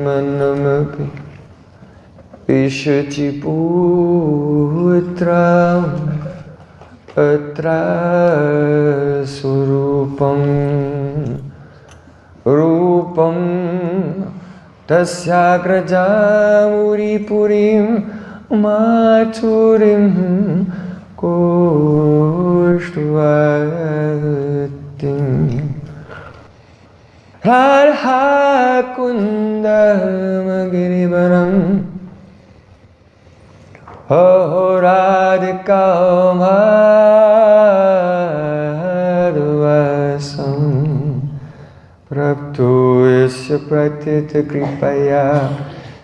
Manamapi Vishati Putram Atra Surupam Rupam Tasyagrajamuri Purim Maturim Koshvatim Radha Kundam Girivaram Ho Radhika Madhuvasam Prabhu Isya Pratita Kripaya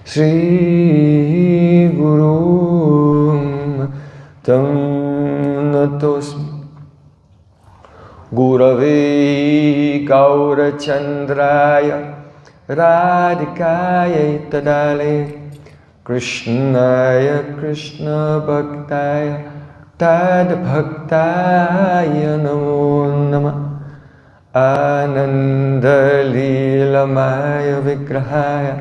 Sri Guru Tam Natosmi Gurave Gaurachandraya Radhikaya Tadale Krishnaya Krishna Bhaktaya Tad Bhaktaya Namo Namah Ananda Leelamaya Vigrahaya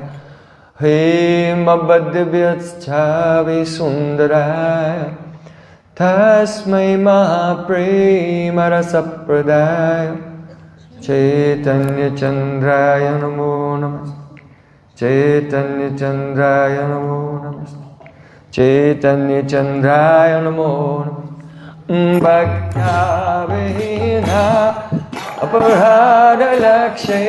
Hemabadvyacchavi Sundaraya Tasmai Mahaprema Rasapradaya Chaitanya Chandraya Namo Namaste Chaitanya Chandraya Namo Namaste Chaitanya Chandraya Namo Namaste Bhakta Vihina Aparada Lakshe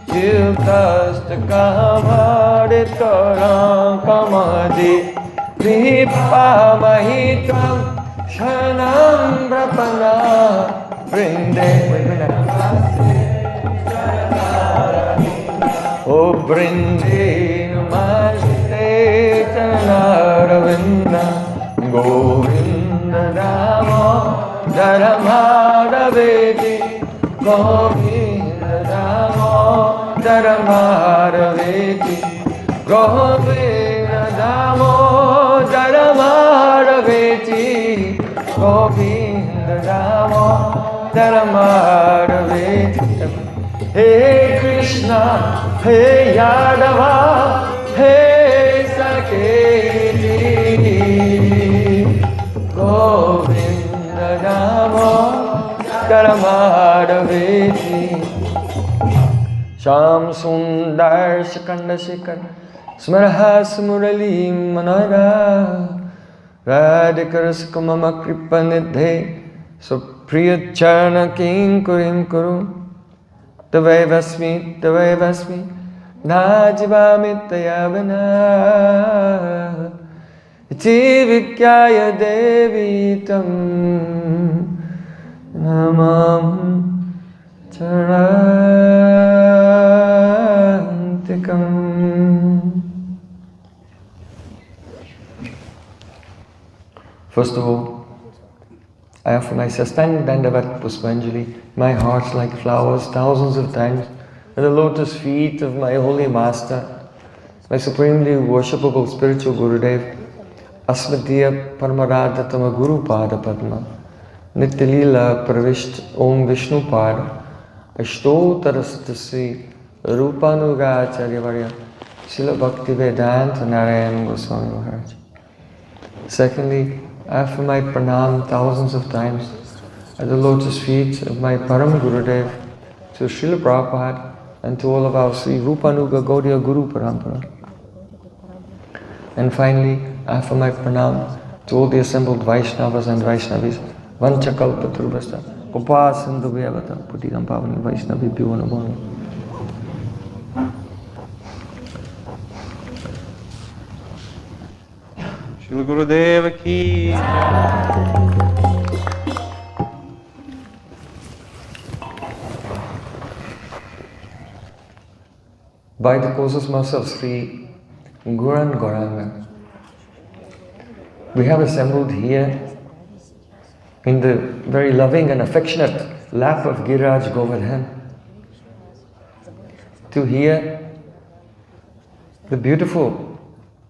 Yukastakamaditaram Kamadi Vipamahitam Shanam Brapana Brinde O Brinde Namaste Chanaravinda Govinda Damo Dharamharaveti Govinda Damo Dharamharaveti Govinda Damo Dharamharaveti Govinda Damo Dharamharaveti Hey Krishna, Hey Yadava, Hey Saketi Govinda Damo Dharamharaveti Sham Sundar Shikanda Shikar Smarhas Murali Manara Radhika-rasa-mama kripa-nidhe Supriyacharana kinkurim kuru Tavai vasmi Najivami tayavana Iti vikyaya devi tam Namam charantikam. First of all, I offer my Sastangi Dandavat Puspanjali, my heart like flowers thousands of times, at the lotus feet of my holy master, my supremely worshipable spiritual Gurudev, Asmatiya Paramaradhatama Guru Pada Padma, Nityalila Pravisht Om Vishnu Pada, Ashtotarasatasi Rupanugacharya Varya, Srila Bhaktivedanta Narayan Goswami Maharaj. Secondly, I offer my pranam thousands of times at the lotus feet of my Param Gurudev, to Srila Prabhupada and to all of our Sri Rupanuga Gaudiya Guru Parampara. And finally, I offer my pranam to all the assembled Vaishnavas and Vaishnavis, Vanchakalpa Turvasta, Gopa Sindhu Vyavata, Putikam Pavani Vaishnavi Bhuvana Bhuvana. Shri Gurudeva Ki. By the causeless mercy of Sri Gauran Gauranga, we have assembled here in the very loving and affectionate lap of Giriraj Govardhan to hear the beautiful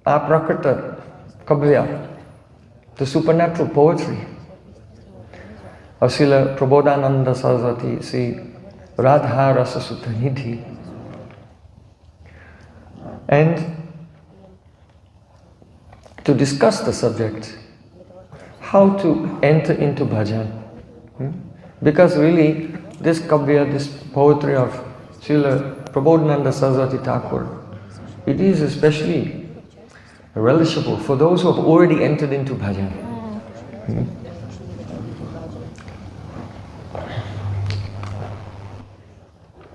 aprakrita kavya, the supernatural poetry of Srila Prabodhananda Saraswati, Sri Radha-rasa-sudha-nidhi. And to discuss the subject, how to enter into bhajan. Because really, this kavya, this poetry of Srila Prabodhananda Saraswati Thakur, it is especially relishable for those who have already entered into bhajan.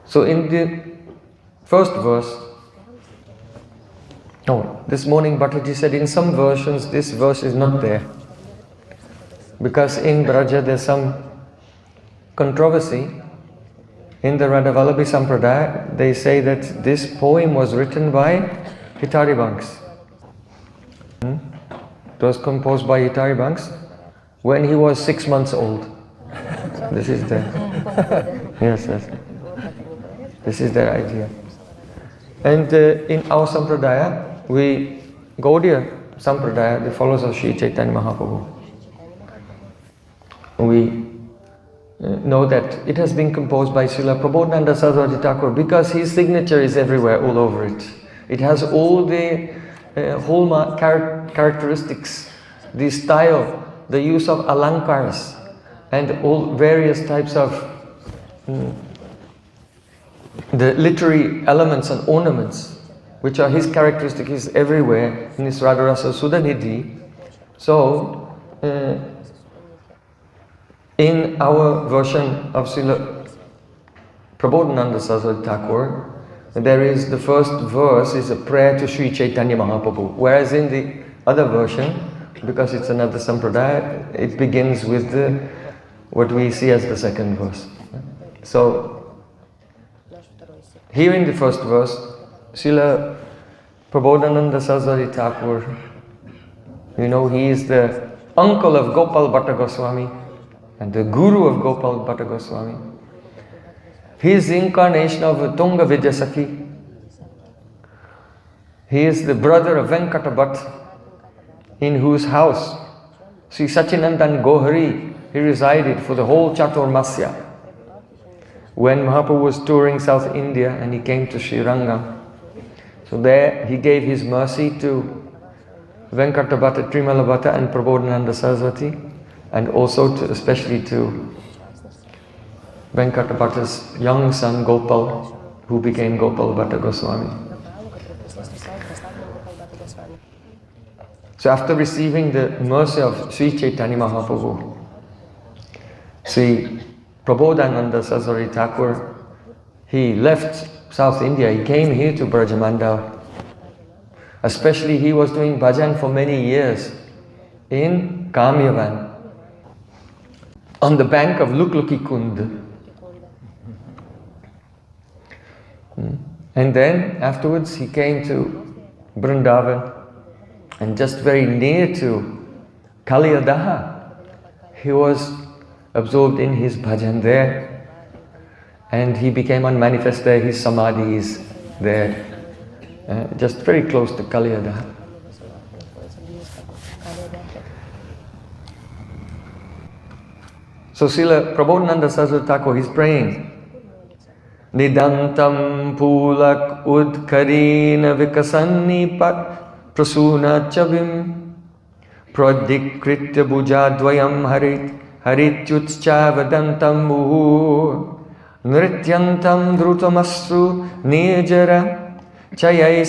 So in the first verse, this morning Bhattaji said in some versions this verse is not there. Because in Braja there's some controversy. In the Radha-vallabhi Sampradaya, they say that this poem was written by Hitaribanks. It was composed by Hitaribanks when he was 6 months old. This is the yes. This is their idea. And in our Sampradaya, we Gaudiya Sampradaya, the followers of Sri Chaitanya Mahaprabhu, we know that it has been composed by Srila Prabodhananda Saraswati Thakur because his signature is everywhere, all over it. It has all the hallmark characteristics, the style, the use of alankars, and all various types of the literary elements and ornaments, which are his characteristics, is everywhere in this Radha-rasa-sudha-nidhi. So, in our version of Srila Prabodhananda Saraswati Thakur, there is the first verse is a prayer to Sri Chaitanya Mahaprabhu, whereas in the other version, because it's another sampradaya, it begins with what we see as the second verse. So, here in the first verse, Srila Prabodhananda Saraswati Thakur, he is the uncle of Gopal Bhatta Goswami and the guru of Gopal Bhatta Goswami. He is the incarnation of Tunga Vidyasakhi. He is the brother of Venkata Bhatt, in whose house Sri Sachinandan Gohari, he resided for the whole Chaturmasya. When Mahaprabhu was touring South India and he came to Sri Rangam, so there he gave his mercy to Venkata Bhatta, Trimala Bhatta and Prabodhananda Saraswati, and also especially to Venkata Bhatta's young son Gopal, who became Gopal Bhatta Goswami. So after receiving the mercy of Sri Chaitanya Mahaprabhu, Sri Prabodhananda Saraswati Thakur, he left South India, he came here to Brajamandal. Especially he was doing bhajan for many years in Kamyavan, on the bank of Lukluki Kund. And then afterwards he came to Vrindavan, and just very near to Kaliyadaha, he was absorbed in his bhajan there, and he became unmanifest there. His samadhi is there, just very close to Kaliyadaha. So Srila Prabodhananda Saraswati Thakur, he's praying, Nidantam pulak udkarina vikasanni pat prasuna chavim pradikritya bujadvayam harityutscha muhu nrityantam drutamasru nijara chayai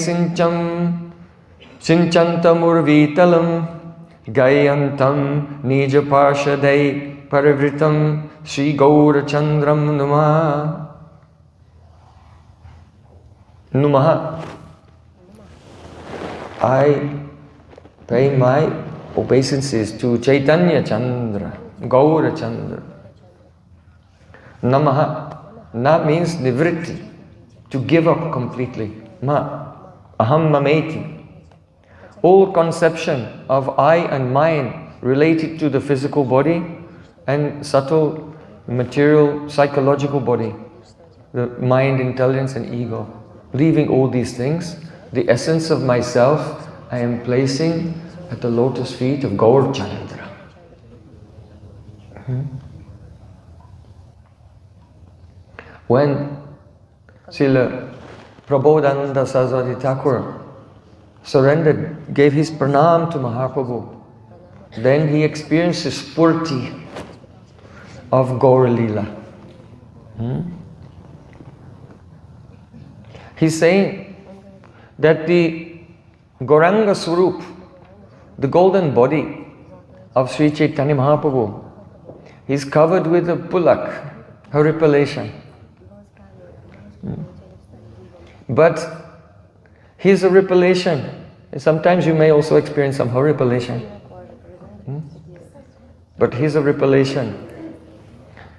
sinchantam urvitalam gayantam nija parshadai parivritam Sri Gaura Chandram Numaha. I pay my obeisances to Chaitanya Chandra, Gaura Chandra. Namaha. Na means nivritti, to give up completely. Ma. Aham mameti. all conception of I and mine related to the physical body and subtle material psychological body, the mind, intelligence and ego. Leaving all these things, the essence of myself I am placing at the lotus feet of Gaur Chandra. When Srila Prabodhananda Saraswati Thakur surrendered, gave his pranam to Mahaprabhu, then he experienced the spurti of Gaur Leela. He's saying that the Gauranga Swarup, the golden body of Sri Chaitanya Mahaprabhu, is covered with a bullock, horripilation. But his horripilation, sometimes you may also experience some horripilation. But his horripilation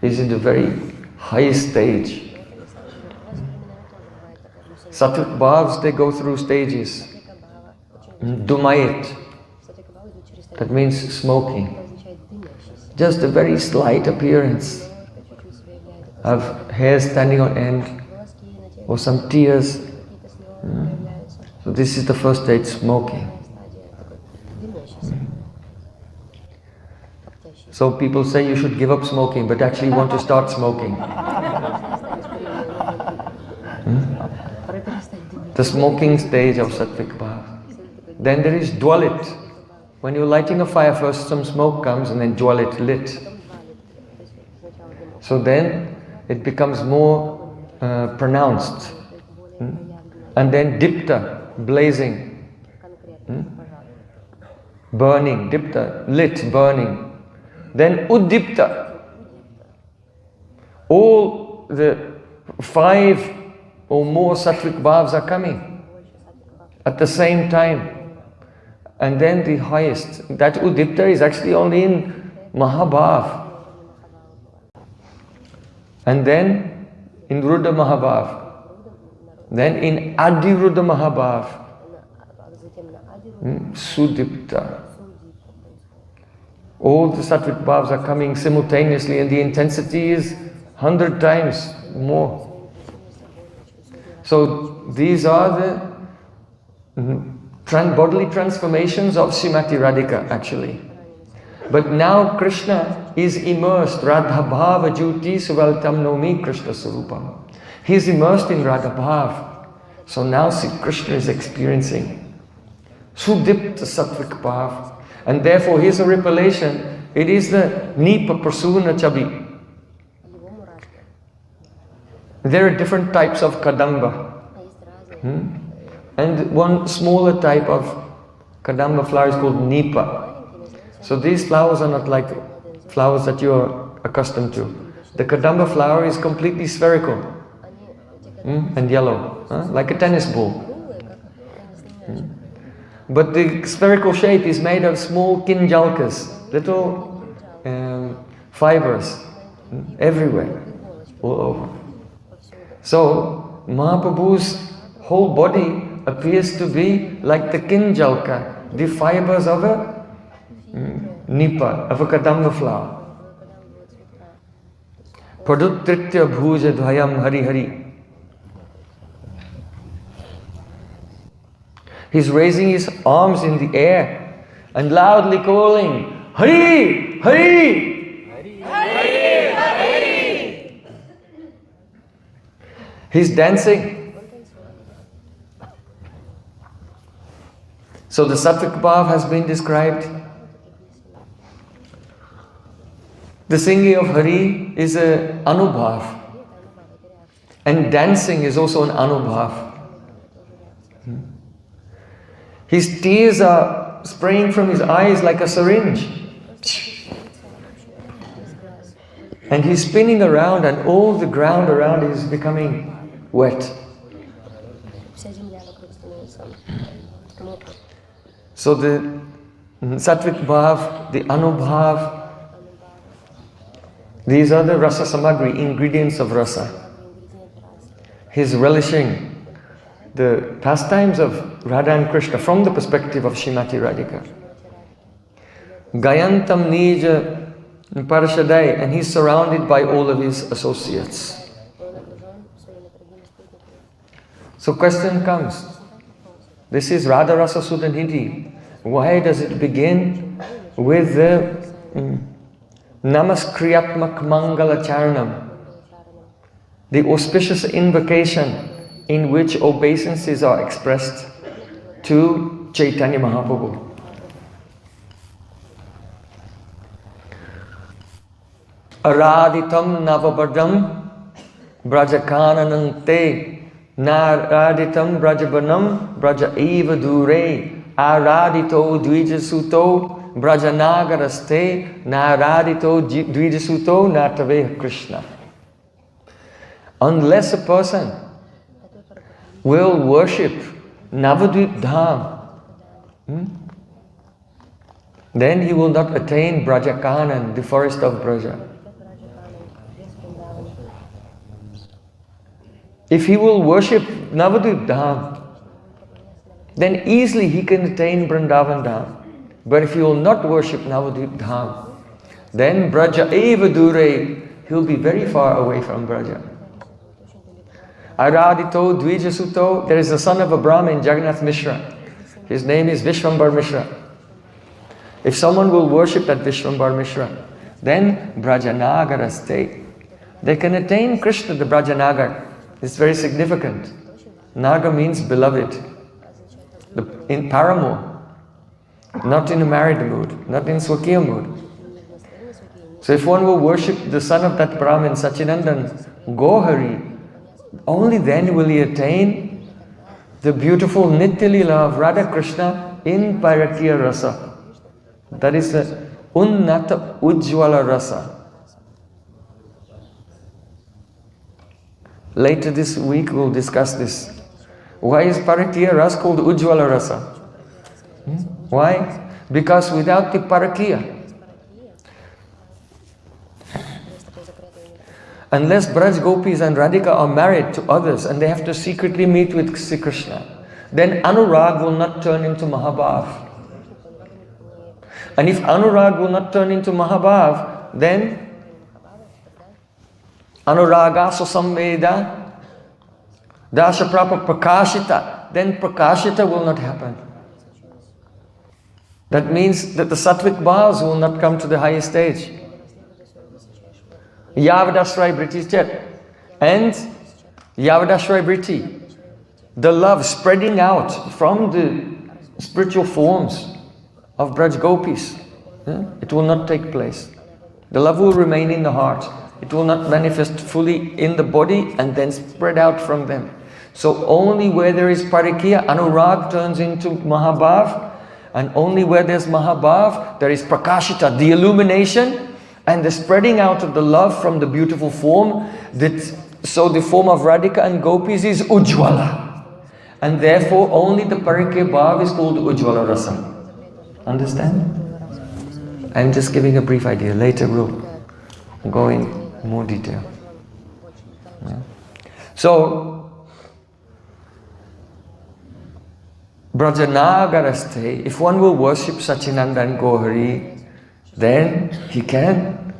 is in the very highest stage. Sattvic bhavs, they go through stages. Dumayit, that means smoking. Just a very slight appearance of hair standing on end or some tears. So this is the first stage, smoking. So people say you should give up smoking, but actually want to start smoking. The smoking stage of Sattvic Bhav. Then there is Dwalit. When you're lighting a fire, first some smoke comes and then Dwalit, lit. So then it becomes more pronounced. And then Dipta, blazing. Burning, Dipta, lit, burning. Then Uddipta. All the 5 or more Sattvic Bhavs are coming at the same time. And then the highest, that Uddipta is actually only in Mahabhav. And then in Ruddha Mahabhav. Then in Adi Ruddha Mahabhav. Sudipta. All the Sattvic Bhavs are coming simultaneously and the intensity is 100 times more. So these are the bodily transformations of Srimati Radhika actually. But now Krishna is immersed, Radha Bhava Jyoti Suvaltam Nomi Krishna Surupam. He is immersed in Radha Bhav. So now Sri Krishna is experiencing Sudipta Sattvic Bhav. And therefore his horripilation, it is the Nipa Prasuna Chabi. There are different types of Kadamba. And one smaller type of Kadamba flower is called Nipa. So these flowers are not like flowers that you are accustomed to. The Kadamba flower is completely spherical and yellow, like a tennis ball. But the spherical shape is made of small kinjalkas, little fibers, everywhere, all over. So Mahaprabhu's whole body appears to be like the kinjalka, the fibers of a nipa, of a kadamba flower. Padutritya bhuja dvayam hari hari. He's raising his arms in the air and loudly calling, Hari! Hari! Hari! Hari! Hari! He's dancing. So the Sattvic Bhav has been described. The singing of Hari is an Anubhav. And dancing is also an Anubhav. His tears are spraying from his eyes like a syringe. And he's spinning around and all the ground around is becoming wet. So the Sattvic Bhav, the Anubhav, these are the rasa samagri, ingredients of rasa. He's relishing the pastimes of Radha and Krishna from the perspective of Srimati Radhika. Gayantam Nija Parashadai, and he's surrounded by all of his associates. So question comes, this is Radha-rasa-sudha-nidhi. Why does it begin with the Namaskriyattmak Mangalacharana, the auspicious invocation in which obeisances are expressed to Chaitanya Mahaprabhu? Araditam navabadam brajakananam te naraditam brajabanam braja eva dure aradito dvijasuto brajanagaraste naradito dvijasuto natave Krishna. Unless a person will worship Navadvip Dham, then he will not attain Brajakanan, the forest of Braja. If he will worship Navadvip Dham, then easily he can attain Vrindavan Dham. But if he will not worship Navadvip Dham, then Braja eva dure, he'll be very far away from Braja. Aradito Dvijasuto, there is a son of a Brahmin, Jagannath Mishra. His name is Vishwambar Mishra. If someone will worship that Vishwambar Mishra, then Brajanagara state, they can attain Krishna, the Brajanagar. It's very significant. Naga means beloved, in paramour, not in a married mood, not in Swakiya mood. So if one will worship the son of that Brahmin, Sachinandan, Gohari, only then will he attain the beautiful Nitya Leela of Radha Krishna in Pairakiya Rasa. That is the Unnata Ujjwala Rasa. Later this week we'll discuss this. Why is Parakya Rasa called Ujjwala Rasa? Why? Because without the Parakya, unless Braj Gopis and Radhika are married to others and they have to secretly meet with Sri Krishna, then Anurag will not turn into Mahabhav. And if Anurag will not turn into Mahabhav, then Anuraga Samveda Dasha Prapa Prakashita, then Prakashita will not happen. That means that the Sattvic bhavs will not come to the highest stage. Yavadashray Briti Chet and Yavadashray Briti, the love spreading out from the spiritual forms of Braj Gopis, it will not take place. The love will remain in the heart. It will not manifest fully in the body and then spread out from them. So only where there is Parikya, Anurag turns into Mahabhav, and only where there's Mahabhav, there is Prakashita, the illumination, and the spreading out of the love from the beautiful form. So the form of Radhika and Gopis is Ujjwala. And therefore only the Parikya Bhav is called Ujjwala Rasa. Understand? I'm just giving a brief idea. Later we'll go in more detail. Yeah. So, Brajanagaraste, if one will worship Sachinanda and Gohari, then he can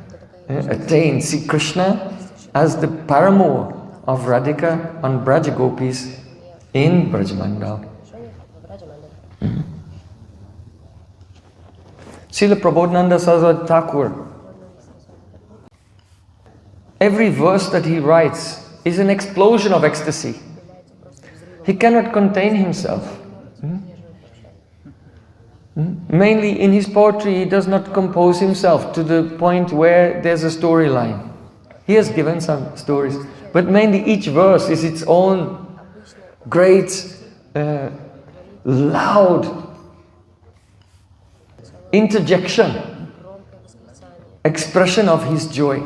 attain Sri Krishna as the paramour of Radhika and Braja Gopis in Brajamandal. Srila Prabodhananda Saraswati Thakur, every verse that he writes is an explosion of ecstasy. He cannot contain himself. Mainly in his poetry, he does not compose himself to the point where there's a storyline. He has given some stories, but mainly each verse is its own great, loud interjection, expression of his joy.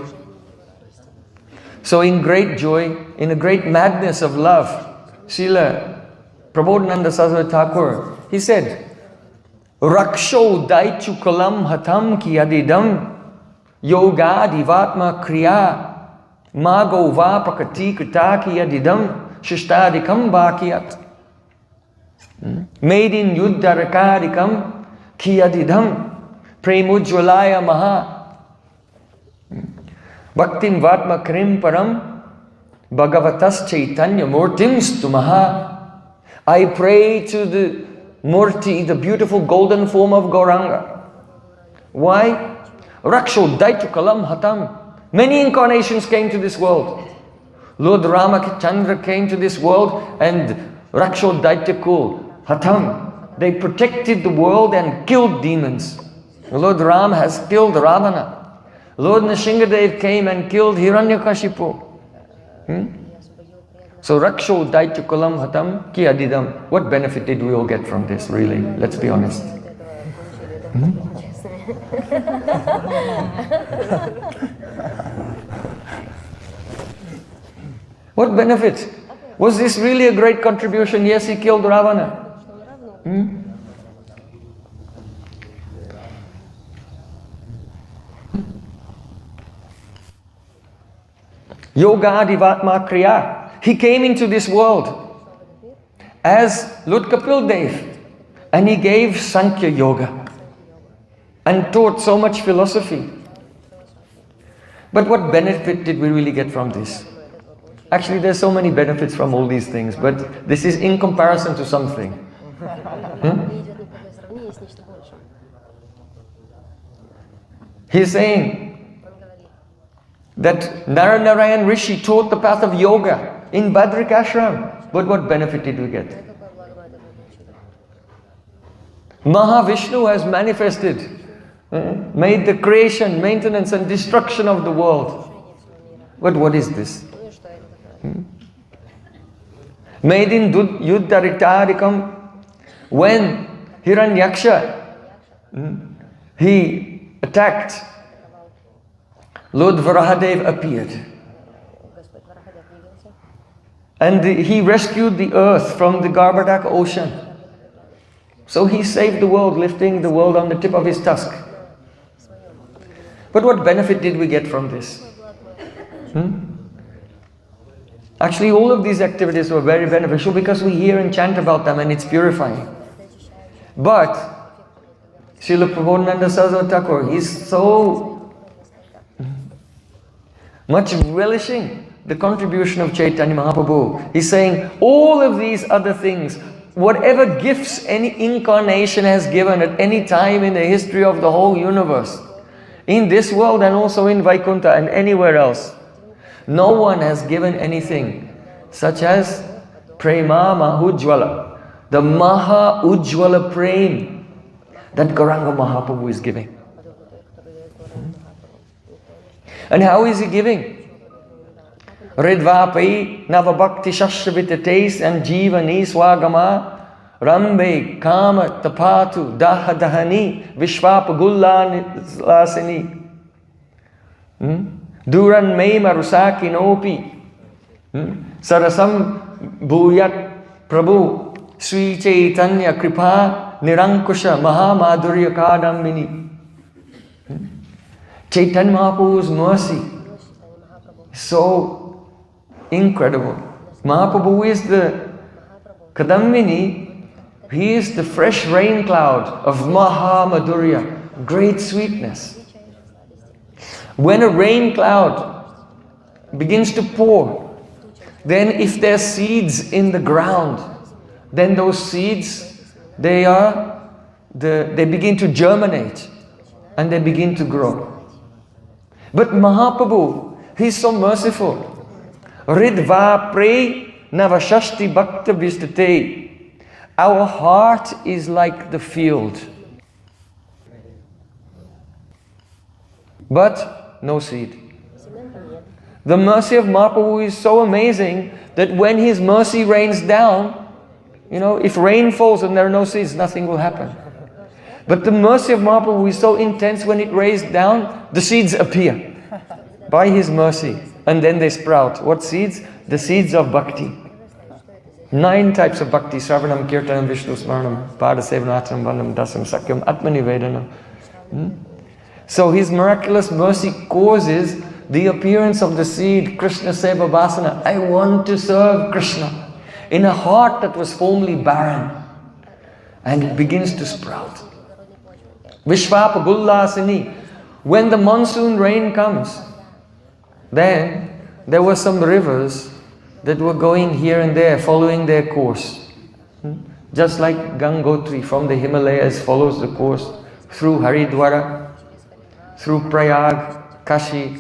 So in great joy, in a great madness of love, Srila Prabodhananda Saraswati Thakur, he said, Raksho daichu kalam hatam ki adidam yoga divatma kriya mago va prakati krita ki adidam shishtadikam bhakiyat. made in yuddharakarikam kiyadidham premujwalaya maha bhaktim vatma krim param bhagavatas chaitanya murtims tumaha. I pray to the murti, the beautiful golden form of Gauranga. Why? Raksho daitukalam hatam. Many incarnations came to this world. Lord Ramachandra came to this world and Raksho Daityakul Hatam. They protected the world and killed demons. Lord Ram has killed Ravana. Lord Nrsimhadev came and killed Hiranyakashipu. So Raksho Daityakalam Hatam Ki Adidam. What benefit did we all get from this, really? Let's be honest. What benefit? Was this really a great contribution? Yes, he killed Ravana. Yoga Adivatma Kriya. He came into this world as Lord Kapil Dev, and he gave Sankhya Yoga and taught so much philosophy. But what benefit did we really get from this? Actually, there's so many benefits from all these things, but this is in comparison to something. He's saying that Narayan Rishi taught the path of yoga in Badrik Ashram. But what benefit did we get? Mahavishnu has manifested, made the creation, maintenance and destruction of the world. But what is this? Made in Yuddharitarikam, when Hiranyaksha, he attacked, Lord Varahadev appeared. And he rescued the earth from the Garbhadak ocean. So he saved the world, lifting the world on the tip of his tusk. But what benefit did we get from this? Actually, all of these activities were very beneficial because we hear and chant about them and it's purifying. But Srila Prabodhananda Saraswati Thakur, he's so much relishing the contribution of Chaitanya Mahaprabhu. He's saying all of these other things, whatever gifts any incarnation has given at any time in the history of the whole universe, in this world and also in Vaikuntha and anywhere else, no one has given anything such as Prema Mahujwala, the Maha Ujwala Prem that Gauranga Mahaprabhu is giving. And how is he giving? Ridvapai Navabhakti Shashravitates and Jivani Swagama Rambe Kama Tapatu Dahadahani Vishwapagulla Lasini Duran Me Marusaki Nopi Sarasam Bhuyat Prabhu Sri Chaitanya Kripa Nirankusha Mahamadurya Kadambini. Chaitanya Mahaprabhu's mercy is so incredible. Mahaprabhu is the Kadambini, he is the fresh rain cloud of Mahamadurya, great sweetness. When a rain cloud begins to pour, then if there's seeds in the ground, then those seeds, they begin to germinate and they begin to grow. But Mahaprabhu, he's so merciful. Ridva pre navashashti bhakta vistate. Our heart is like the field, but no seed. The mercy of Mahaprabhu is so amazing that when his mercy rains down, if rain falls and there are no seeds, nothing will happen. But the mercy of Mahaprabhu is so intense, when it rains down, the seeds appear by his mercy. And then they sprout. What seeds? The seeds of bhakti. 9 types of bhakti. Sravanam, Kirtanam, Vishnu Smaranam, Padasevanatram, Vandam, Dasam, Sakyam, Atmanivedanam. So his miraculous mercy causes the appearance of the seed, Krishna Seva Vasana. I want to serve Krishna. In a heart that was formerly barren. and it begins to sprout. Vishvapagullasini. When the monsoon rain comes, then there were some rivers that were going here and there, following their course. Just like Gangotri from the Himalayas follows the course through Haridwara, through Prayag, Kashi,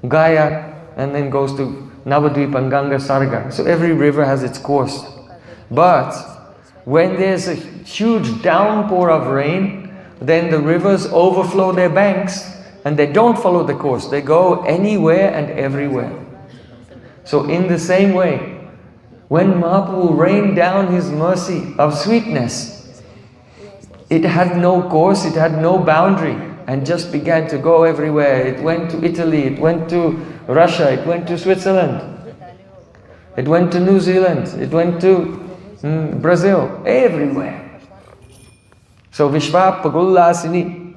Gaya, and then goes to Navadvip and Ganga Sarga. So every river has its course. But when there's a huge downpour of rain, then the rivers overflow their banks and they don't follow the course. They go anywhere and everywhere. So in the same way, when Mahaprabhu rained down his mercy of sweetness, it had no course, it had no boundary, and just began to go everywhere. It went to Italy, it went to Russia, it went to Switzerland, it went to New Zealand, it went to Brazil, everywhere. So Vishvapagullasini.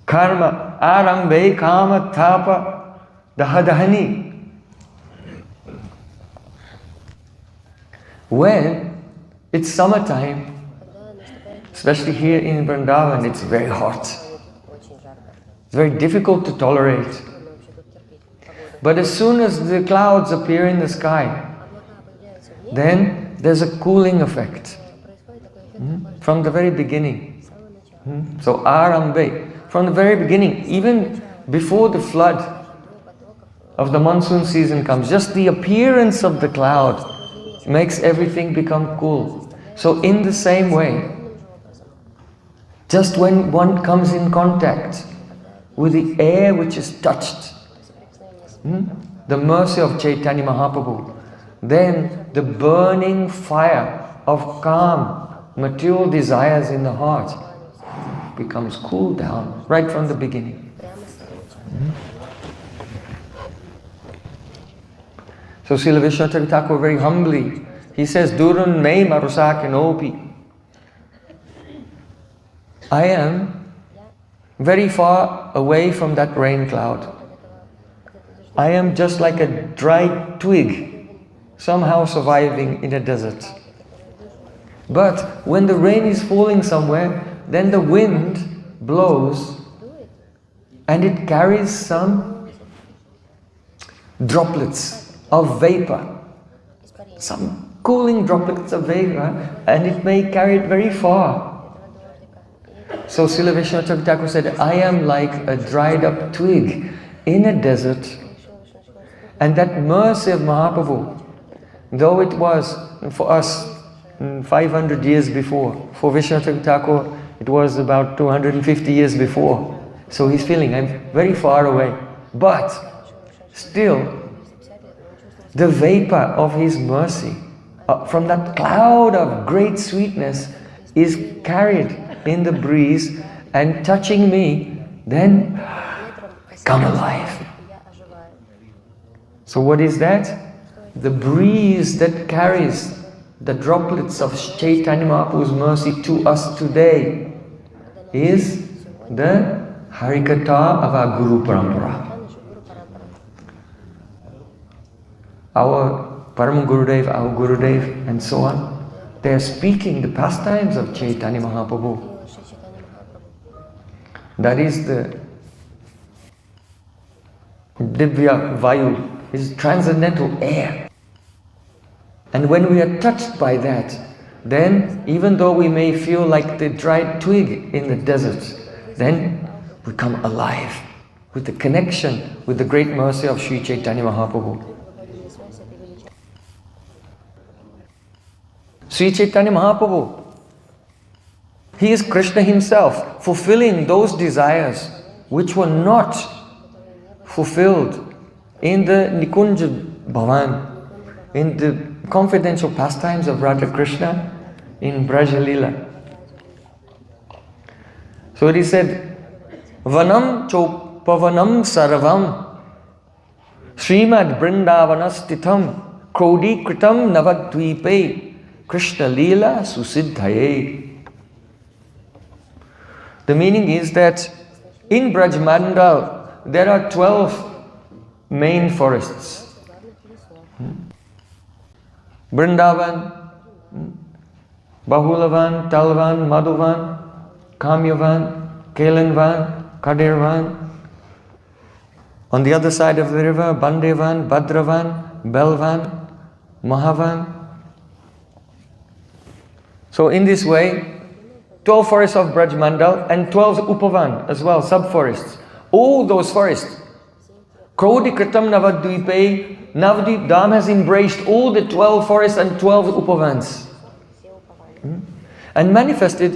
Karma arambe kama tapa dahadahani. When it's summertime, especially here in Vrindavan, it's very hot. It's very difficult to tolerate. But as soon as the clouds appear in the sky, then there's a cooling effect from the very beginning. So Arambe, from the very beginning, even before the flood of the monsoon season comes, just the appearance of the cloud makes everything become cool. So in the same way, just when one comes in contact with the air which is touched, the mercy of Chaitanya Mahaprabhu, then the burning fire of calm, material desires in the heart becomes cooled down right from the beginning. So Srila Vishwanath Thakur very humbly, he says, Durun me marusakinopi. I am very far away from that rain cloud. I am just like a dried twig, somehow surviving in a desert. But when the rain is falling somewhere, then the wind blows and it carries some droplets of vapor, some cooling droplets of vapor, and it may carry it very far. So Srila Vishwanath Thakur said, I am like a dried up twig in a desert. And that mercy of Mahaprabhu, though it was for us 500 years before, for Vishwanath Thakur it was about 250 years before. So he's feeling, I'm very far away. But still, the vapor of his mercy, from that cloud of great sweetness, is carried in the breeze and touching me, then I come alive. So what is that? The breeze that carries the droplets of Chaitanya Mahaprabhu's mercy to us today is the Harikatha of our Guru Parampara. Our Param Gurudev, our Gurudev, and so on, they are speaking the pastimes of Chaitanya Mahaprabhu. That is the Divya Vayu, is transcendental air. And when we are touched by that, then even though we may feel like the dried twig in the desert, then we come alive with the connection with the great mercy of Sri Chaitanya Mahaprabhu. Sri Chaitanya Mahaprabhu, he is Krishna himself, fulfilling those desires which were not fulfilled in the Nikunja Bhavan, in the confidential pastimes of Radha Krishna in Braja Lila. So he said, Vanam chopavanam sarvam Srimad Vrindavanastitam Krodi Kritam Navadvipe Krishna Lila Susiddhaye. The meaning is that in Braj Mandal there are 12 main forests. Vrindavan, Bahulavan, Talvan, Madhuvan, Kamyavan, Kelanvan, Kadirvan. On the other side of the river, Bandevan, Badravan, Belvan, Mahavan. So in this way, 12 forests of Braj Mandal and 12 Upavan as well, sub-forests. All those forests. Krodi Kritam Navadvipe, Navadvip Dham has embraced all the 12 forests and 12 Upavans. And manifested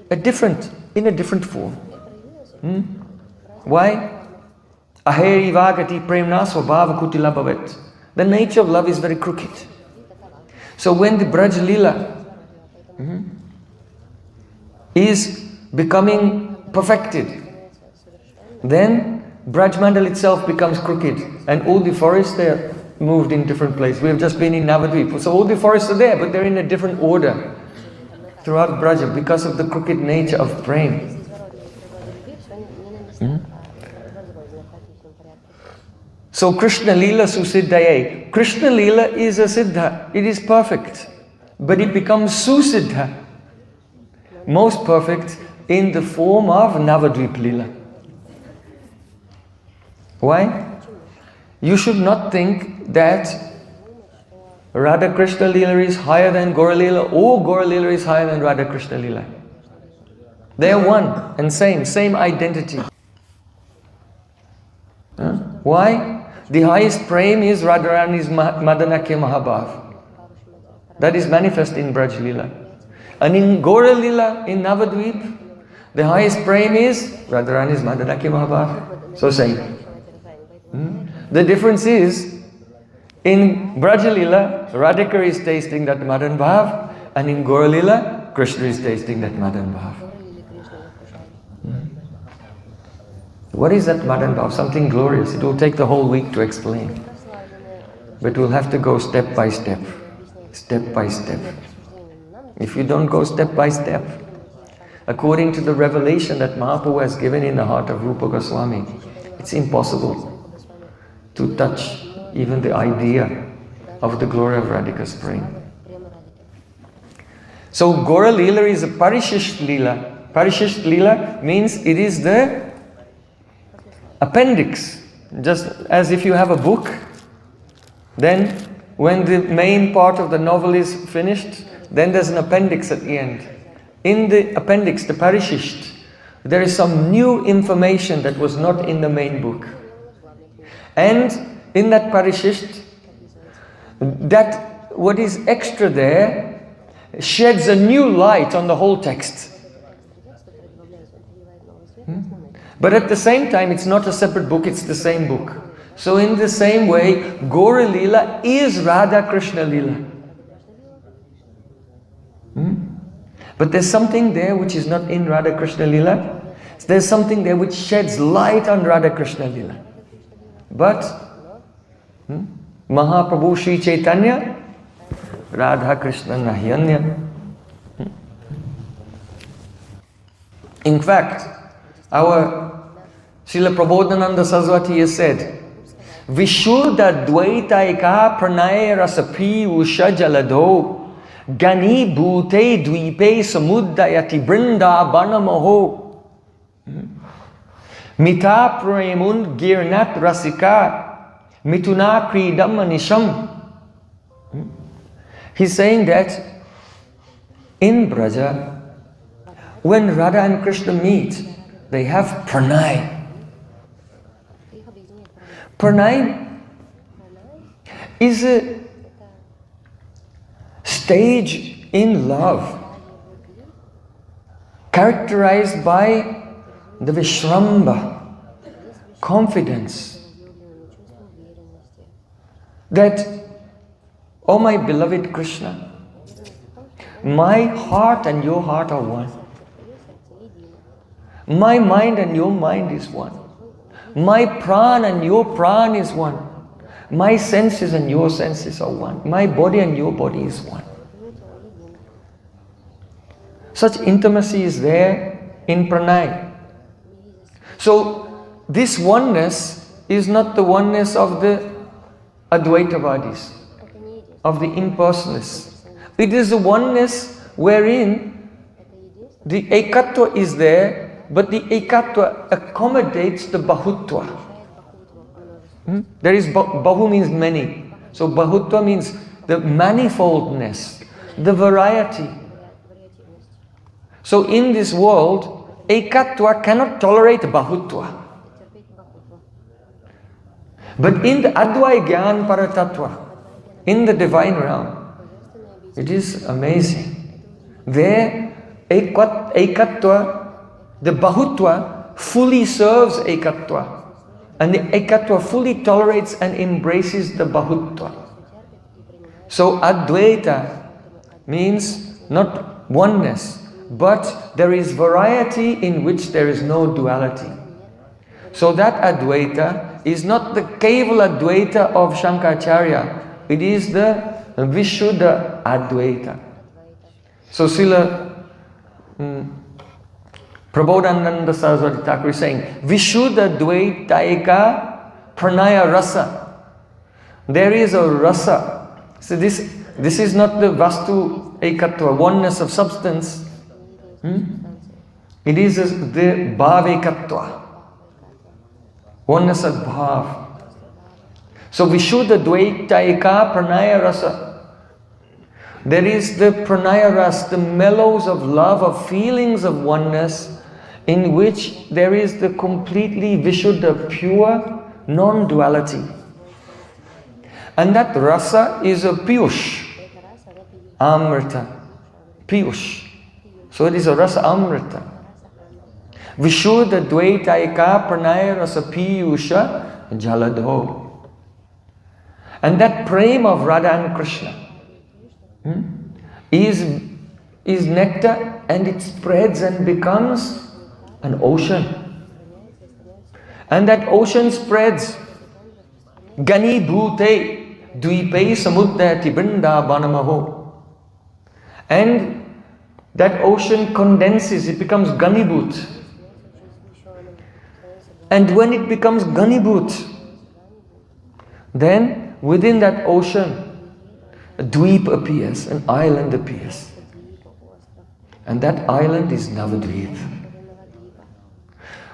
in a different form. Why? Aheri Vagati Premna Swabhava Kutila Bhavet. The nature of love is very crooked. So when the Braj Lila is becoming perfected, then Braj Mandal itself becomes crooked, and all the forests there moved in different places. We have just been in Navadvip, so all the forests are there, but they're in a different order throughout Braja because of the crooked nature of Prem. So Krishna Lila Susiddhaye. Krishna Lila is a Siddha, it is perfect, but it becomes Susiddha, most perfect in the form of Navadvip Lila. Why? You should not think that Radha Krishna Lila is higher than Gaura Lila or Gaura Lila is higher than Radha Krishna Lila. They are one and same identity. Why? The highest Prem is Radharani's Madanakya Mahabhav. That is manifest in Braj Lila. And in Gaura Lila, in Navadvip, the highest Prem is Radharani's Madanakya Mahabhav. So same. The difference is, in Braj Lila, Radhika is tasting that Madan Bhav, and in Gaura Lila, Krishna is tasting that Madan Bhav. What is that Madan Bhav? Something glorious. It will take the whole week to explain. But we'll have to go step by step. Step by step. If you don't go step by step, according to the revelation that Mahaprabhu has given in the heart of Rupa Goswami, it's impossible to touch even the idea of the glory of Radhika's Prem. So Gaura Lila is a Parishisht Lila. Parishisht Lila means it is the appendix. Just as if you have a book, then when the main part of the novel is finished, then there's an appendix at the end. In the appendix, the Parishisht, there is some new information that was not in the main book. And in that Parishisht, that what is extra there sheds a new light on the whole text. But at the same time, it's not a separate book, it's the same book. So in the same way, Gaura Lila is Radha Krishna Lila. But there's something there which is not in Radha Krishna Lila. There's something there which sheds light on Radha Krishna Lila. But Mahaprabhu Sri Chaitanya, Radha Krishna Nahyanya. In fact, our Srila Prabodhananda Saraswati has said, Vishuddha Dvaitaika Pranaya Rasapi Usha Jalado Gani Bhute Dvipe Samuddayati Brinda Banamaho Mita Premun Girnat Rasika Mituna Kridam Manisham. He's saying that in Braja, when Radha and Krishna meet, they have pranay. Pranay is a stage in love characterized by the Vishramba, confidence that, oh my beloved Krishna, my heart and your heart are one. My mind and your mind is one. My pran and your pran is one. My senses and your senses are one. My body and your body is one. Such intimacy is there in pranay. So this oneness is not the oneness of the Advaitavadis, of the impersonalists, It is the oneness wherein the ekatva is there, but the ekatva accommodates the bahutva. There is bahu means many. So bahutva means the manifoldness, the variety. So in this world, ekatva cannot tolerate bahutva. But in the Advai Gyan Paratattva, in the divine realm, it is amazing. There, ekatva, the bahutva fully serves ekatva. And the ekatva fully tolerates and embraces the bahutva. So Advaita means not oneness, but there is variety in which there is no duality. So that Advaita is not the Kevala Advaita of Shankaracharya. It is the Vishuddha Advaita. So Srila Prabodhananda Saraswati Thakur is saying, Vishuddha Dvaitaika Pranaya Rasa. There is a rasa. So this is not the Vastu Ekatva, oneness of substance. It is the Bhav Ekatva, oneness of Bhav. So Vishuddha Dvaitaika Pranaya Rasa. There is the Pranaya Rasa, the mellows of love, of feelings of oneness, in which there is the completely Vishuddha, pure non-duality. And that rasa is a piyush, amrita, piyush. So it is a rasa amrita. Vishuddha dvaitaika pranaya rasa piyusha jaladho. And that prem of Radha and Krishna is nectar, and it spreads and becomes an ocean. And that ocean spreads. Gani bhute dvipe samuddati vrindavanamaho. And that ocean condenses, it becomes ganibhut. And when it becomes ganibhut, then within that ocean, a dweep appears, an island appears. And that island is Navadvip,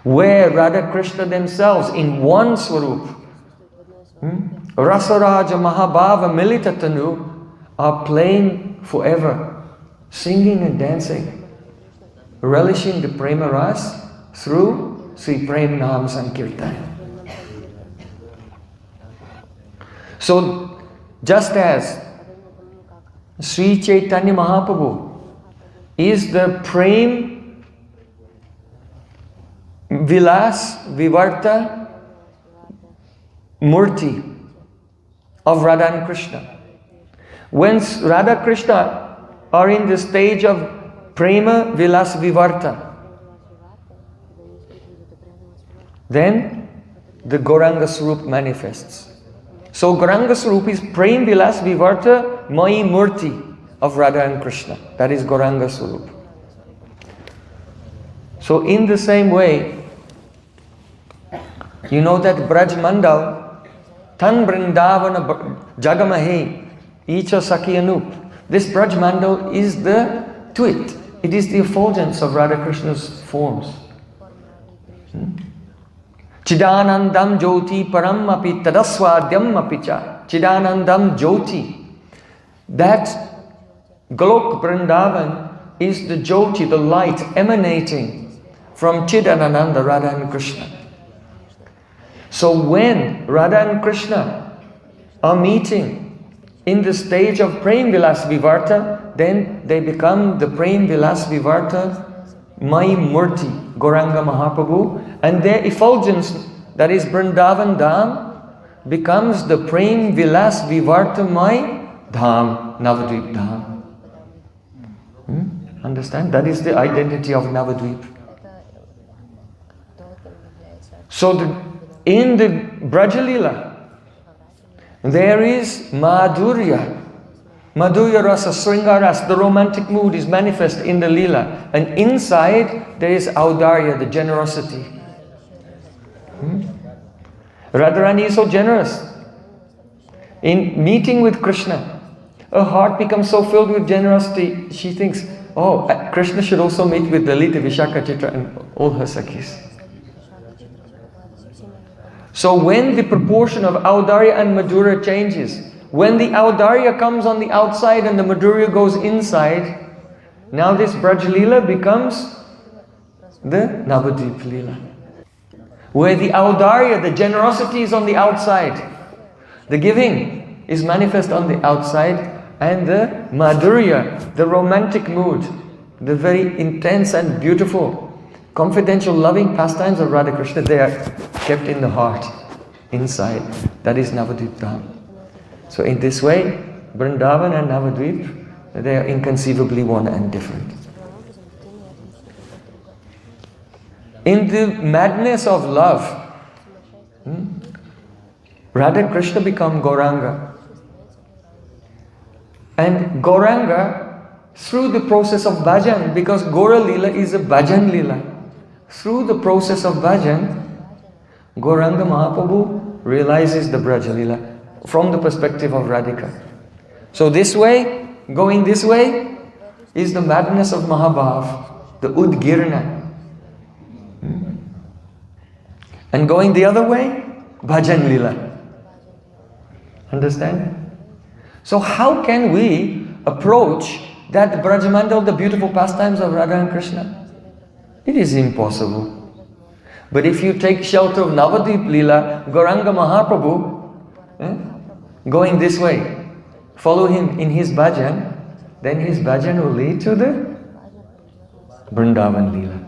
where Radha Krishna themselves in one Swarup, Rasa-raja Mahabhava Militatanu, are playing forever, singing and dancing, relishing the Prema Ras through Sri Prem Nam Sankirtan. So, just as Sri Chaitanya Mahaprabhu is the Prem Vilas Vivarta Murti of Radha and Krishna. When Radha Krishna are in the stage of Prema Vilas Vivarta, then the Gauranga Swarup manifests. So Gauranga Swarup is Prem Vilas Vivarta Mai Murti of Radha and Krishna. That is Gauranga Swarup. So in the same way, you know that Braj Mandal, Tan Vrindavana Jagamahe, Icha Sakhi Anup. This Braj Mandal is the twit. It is the effulgence of Radha Krishna's forms. Chidanandam Jyoti Param Api Tadaswadhyam Apicha. Chidanandam Jyoti. That Golok Vrindavan is the Jyoti, the light emanating from Chidananda, Radha and Krishna. So when Radha and Krishna are meeting in the stage of Prem Vilas Vivarta, then they become the Prem Vilas Vivarta Mai Murti, Gauranga Mahaprabhu, and their effulgence, that is Vrindavan Dham, becomes the Prem Vilas Vivarta Mai Dham, Navadvip Dham. Understand? That is the identity of Navadvip. So in the Brajalila, there is Madhurya. Madhurya Rasa, Sringaras, the romantic mood is manifest in the Lila. And inside there is Audarya, the generosity. Radharani is so generous. In meeting with Krishna, her heart becomes so filled with generosity, she thinks, oh, Krishna should also meet with Lalita, Vishaka, Chitra and all her Sakhis. So when the proportion of Audarya and Madhurya changes, when the Audarya comes on the outside and the Madhurya goes inside, now this Braj Leela becomes the Navadvip Leela. Where the Audarya, the generosity is on the outside, the giving is manifest on the outside, and the Madhurya, the romantic mood, the very intense and beautiful, confidential, loving pastimes of Radha Krishna, they are kept in the heart, inside. That is Navadvip Dham. So in this way, Vrindavan and Navadvip, they are inconceivably one and different. In the madness of love, Radha and Krishna become Gauranga. And Gauranga, through the process of bhajan, because Gaura Leela is a bhajan Leela, through the process of bhajan, Gauranga Mahaprabhu realizes the Braj Leela from the perspective of Radhika. So this way, going this way, is the madness of Mahabhav, the Udgirna. And going the other way, Bhajan Leela. Understand? So how can we approach that Brajamandal, the beautiful pastimes of Radha and Krishna? It is impossible. But if you take shelter of Navadvip Leela, Gauranga Mahaprabhu, going this way, follow him in his bhajan, then his bhajan will lead to the Vrindavan Leela.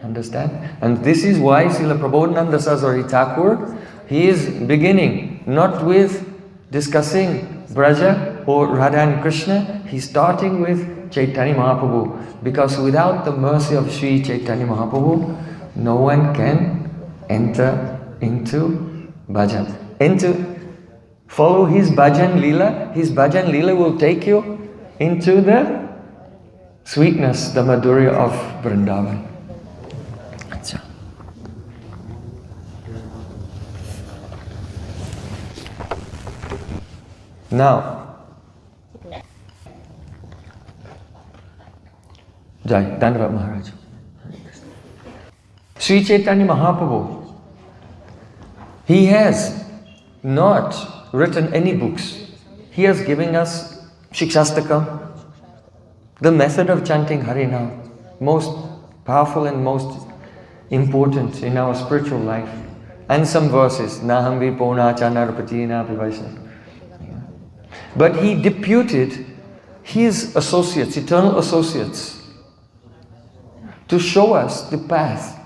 Understand? And this is why Srila Prabodhananda Saraswati Thakur, he is beginning not with discussing Braja or Radha and Krishna, he is starting with Chaitanya Mahaprabhu, because without the mercy of Sri Chaitanya Mahaprabhu, no one can enter into bhajan. Follow his bhajan Leela. His bhajan Leela will take you into the sweetness, the Madhurya of Vrindavan. Now, Jai, Dandavad Maharaj. Sri Chaitanya Mahaprabhu, he has not written any books. He has given us Shikshastakam, the method of chanting Harinam, most powerful and most important in our spiritual life, and some verses, Naham Vipona Chanarpatina Pivaisana. But he deputed his associates, eternal associates, to show us the path,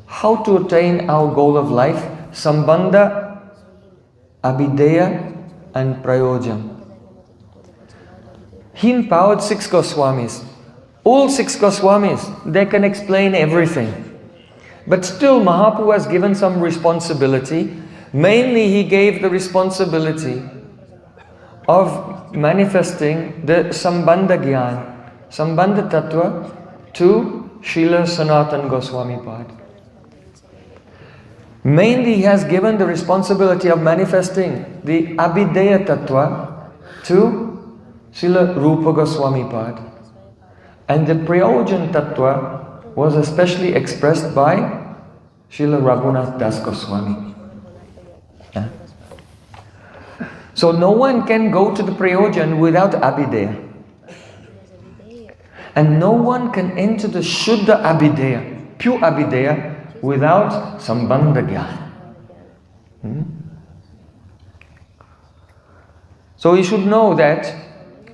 how to attain our goal of life, Sambandha, Abhideya and Prayojan. He empowered 6 Goswamis. All 6 Goswamis, they can explain everything. But still Mahaprabhu has given some responsibility. Mainly he gave the responsibility of manifesting the Sambandha Gyan, Sambandha Tattva to Srila Sanatana Goswami Pad. Mainly he has given the responsibility of manifesting the Abhideya Tattva to Srila Rupa Goswami Pad. And the Prayojan Tattva was especially expressed by Srila Raghunath Das Goswami. So no one can go to the Prayojan without Abhideya. And no one can enter the Shuddha Abhideya, pure Abhideya, without Sambandha Gyan. So you should know that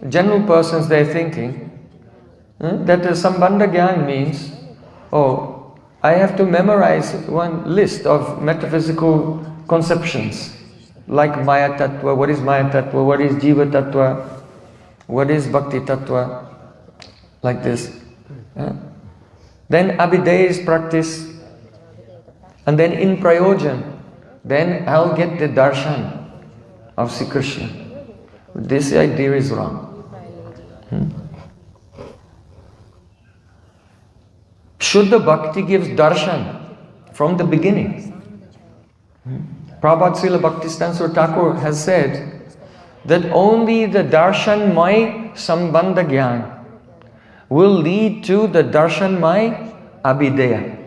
general persons, they are thinking that the Sambandha Gyan means, oh, I have to memorize one list of metaphysical conceptions. Like Maya Tattva, what is Maya Tattva, what is Jiva Tattva, what is Bhakti Tattva, like this. Then Abhideya is practice, and then in Prayojan, then I'll get the darshan of Sri Krishna. This idea is wrong. Shuddha Bhakti gives darshan from the beginning. Prabhupada Srila Bhaktisiddhanta Thakur has said that only the darshanmay sambandha gyan will lead to the darshanmay abhideya.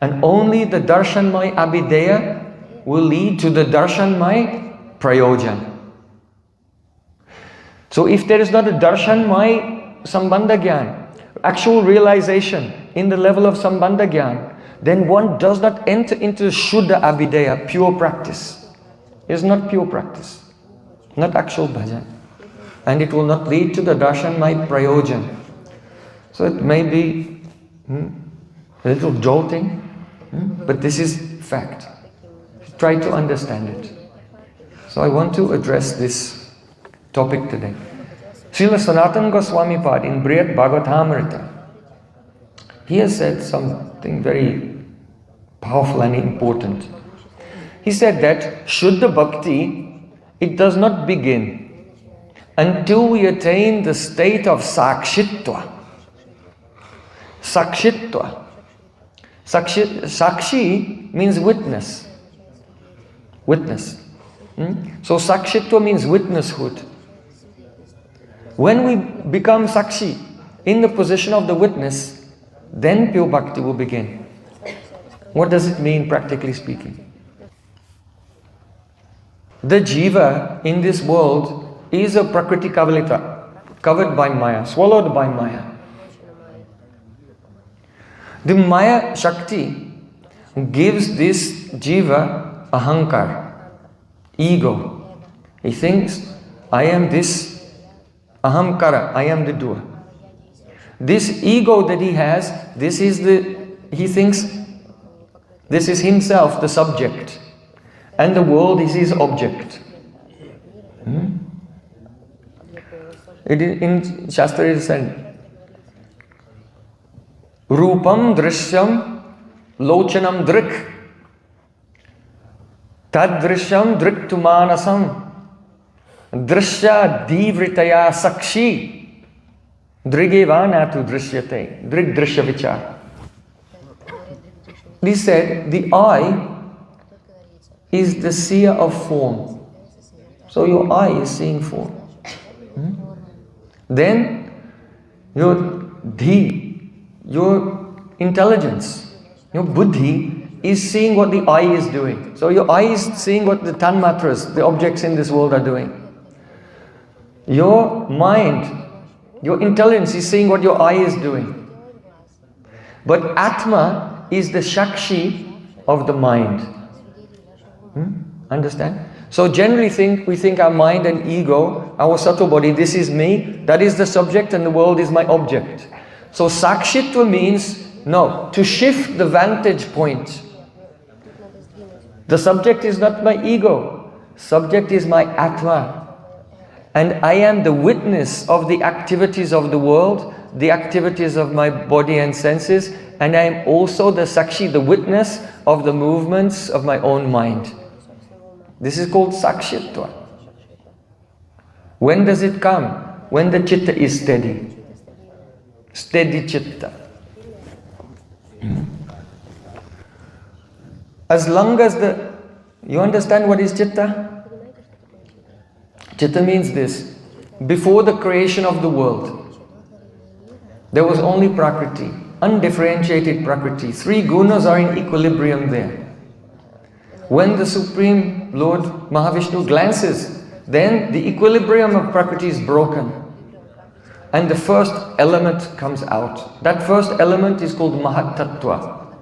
And only the darshanmay abhideya will lead to the darshanmay prayojan. So if there is not a darshanmay sambandha gyan, actual realization in the level of sambandha gyan, then one does not enter into shuddha abhideya, pure practice. It is not pure practice, not actual bhajan. And it will not lead to the darshanmay prayojan. So it may be a little jolting, but this is fact. Try to understand it. So I want to address this topic today. Srila Sanatana Goswami Pad in Brihad Bhagavatamrita, he has said something very powerful and important. He said that Shuddha Bhakti, it does not begin until we attain the state of Sakshitva. Sakshitva. Sakshi means witness. Witness. So Sakshitva means witnesshood. When we become Sakshi, in the position of the witness, then pure bhakti will begin. What does it mean, practically speaking? The jiva in this world is a prakriti kavalita, covered by maya, swallowed by maya. The maya shakti gives this jiva ahankar, ego. He thinks, I am this ahamkara, I am the doer. This ego that he has, he thinks this is himself, the subject, and the world is his object. In Shastra it is said, Rupam drishyam lochanam drik tad drishyam driktumanasam drishya divritaya sakshi drigevanatu drishyate drik drishya vichar. He said the eye is the seer of form. So your eye is seeing form. Then your dhi, your intelligence, your buddhi is seeing what the eye is doing. So your eye is seeing what the tanmatras, the objects in this world are doing. Your mind, your intelligence is seeing what your eye is doing. But Atma is the Shakshi of the mind. Understand? So generally we think our mind and ego, our subtle body, this is me, that is the subject and the world is my object. So Sakshitva means, no, to shift the vantage point. The subject is not my ego, subject is my Atma. And I am the witness of the activities of the world, the activities of my body and senses, and I am also the Sakshi, the witness of the movements of my own mind. This is called Sakshitva. When does it come? When the chitta is steady. Steady chitta. As long as you understand what is chitta? Chitta means this. Before the creation of the world, there was only Prakriti, undifferentiated Prakriti. Three gunas are in equilibrium there. When the Supreme Lord Mahavishnu glances, then the equilibrium of Prakriti is broken. And the first element comes out. That first element is called Mahat-tattva.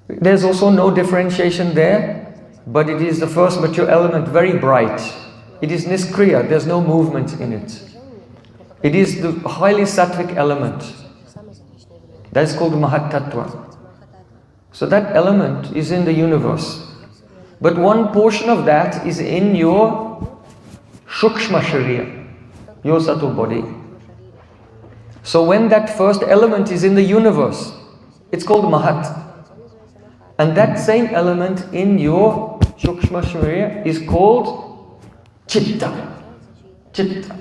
There's also no differentiation there, but it is the first mature element, very bright. It is niskriya, there's no movement in it. It is the highly sattvic element. That is called Mahat-tattva. So that element is in the universe. But one portion of that is in your Shukshma Sharira, your subtle body. So when that first element is in the universe, it's called Mahat. And that same element in your Shukshma Sharira is called Chitta. Chitta.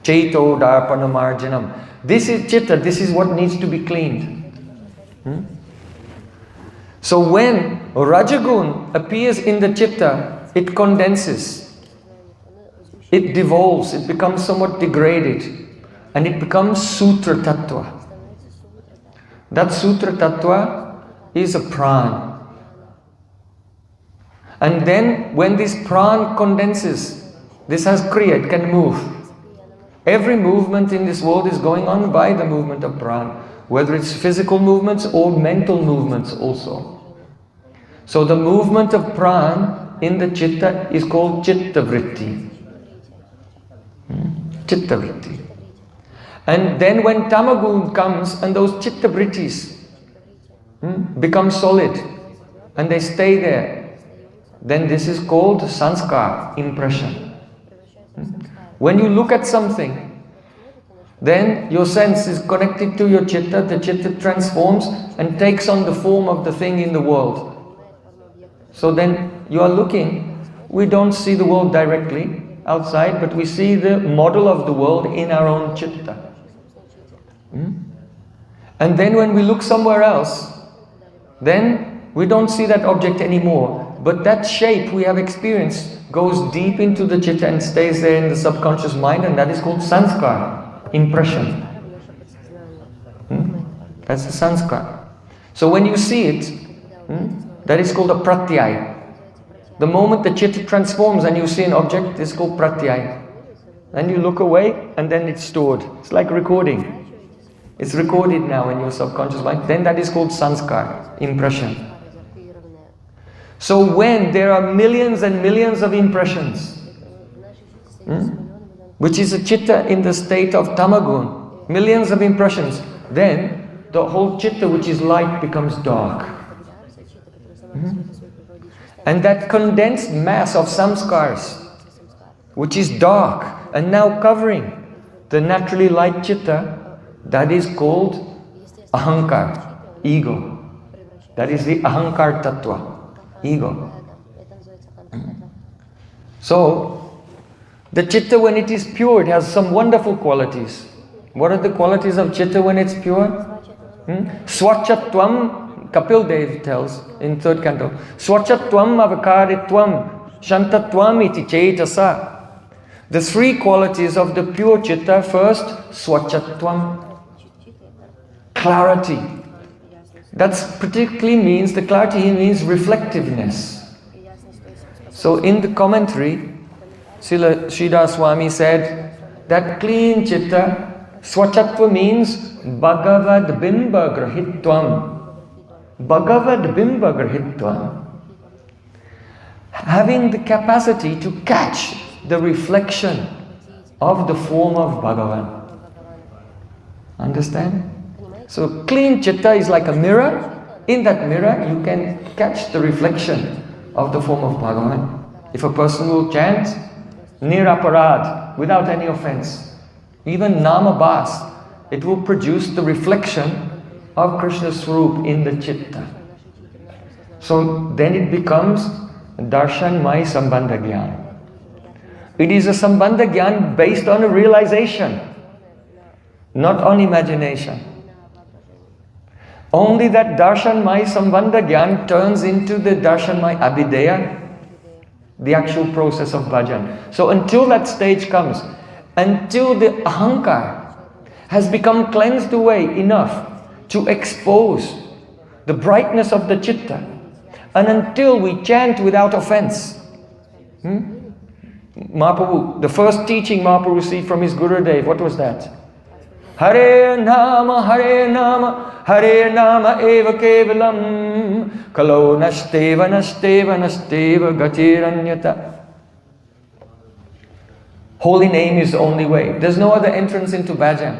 Chaito Darpana Marjanam. This is Chitta, this is what needs to be cleaned. So when Rajagun appears in the Chitta, it condenses, it devolves, it becomes somewhat degraded, and it becomes Sutra Tattva. That Sutra Tattva is a pran. And then when this pran condenses, this has kriya, it can move. Every movement in this world is going on by the movement of pran, whether it's physical movements or mental movements also. So the movement of pran in the chitta is called chitta vritti. Chitta vritti. And then when tamagun comes and those chitta vrittis become solid and they stay there, then this is called sanskar, impression. When you look at something, then your sense is connected to your chitta, the chitta transforms and takes on the form of the thing in the world. So then you are looking, we don't see the world directly outside, but we see the model of the world in our own chitta. And then when we look somewhere else, then we don't see that object anymore. But that shape we have experienced goes deep into the chitta and stays there in the subconscious mind, and that is called sanskar, impression. That's the sanskar. So when you see it, that is called a pratyaya. The moment the chitta transforms and you see an object, it's called pratyaya. Then you look away and then it's stored. It's like recording. It's recorded now in your subconscious mind. Then that is called sanskar, impression. So when there are millions and millions of impressions, which is a chitta in the state of tamagun, millions of impressions, then the whole chitta, which is light, becomes dark. And that condensed mass of samskars, which is dark and now covering the naturally light chitta, that is called ahankar, ego. That is the ahankar tattva, ego. So, the chitta when it is pure, it has some wonderful qualities. What are the qualities of chitta when it's pure? Swachatvam, Kapil Dev tells in 3rd canto, Swachatvam avakaritvam, shantatvam iti chaitasa. The 3 qualities of the pure chitta: first, swachatvam, clarity. That particularly means, the clarity here means reflectiveness. So in the commentary, Srila Swami said that clean chitta, swachatva means bhagavad bimba grahitvam. Bhagavad bimba grahitvam. Having the capacity to catch the reflection of the form of Bhagavan. Understand? So clean chitta is like a mirror. In that mirror you can catch the reflection of the form of Bhagavan. If a person will chant niraparad, without any offense, even namabhas, it will produce the reflection of Krishna's Swarup in the chitta. So then it becomes darshanmay sambandha gyan. It is a sambandha gyan based on a realization, not on imagination. Only that darshanmay sambandha gyan turns into the darshanmay abhideya, the actual process of bhajan. So until that stage comes, until the ahankar has become cleansed away enough to expose the brightness of the chitta, and until we chant without offense. Mahaprabhu, the first teaching Mahaprabhu received from his Gurudev, what was that? Hare Nama, Hare Nama, Hare Nama eva kevalam, kalo nashteva, nashteva, nashteva gatiranyata. Holy name is the only way. There's no other entrance into bhajan.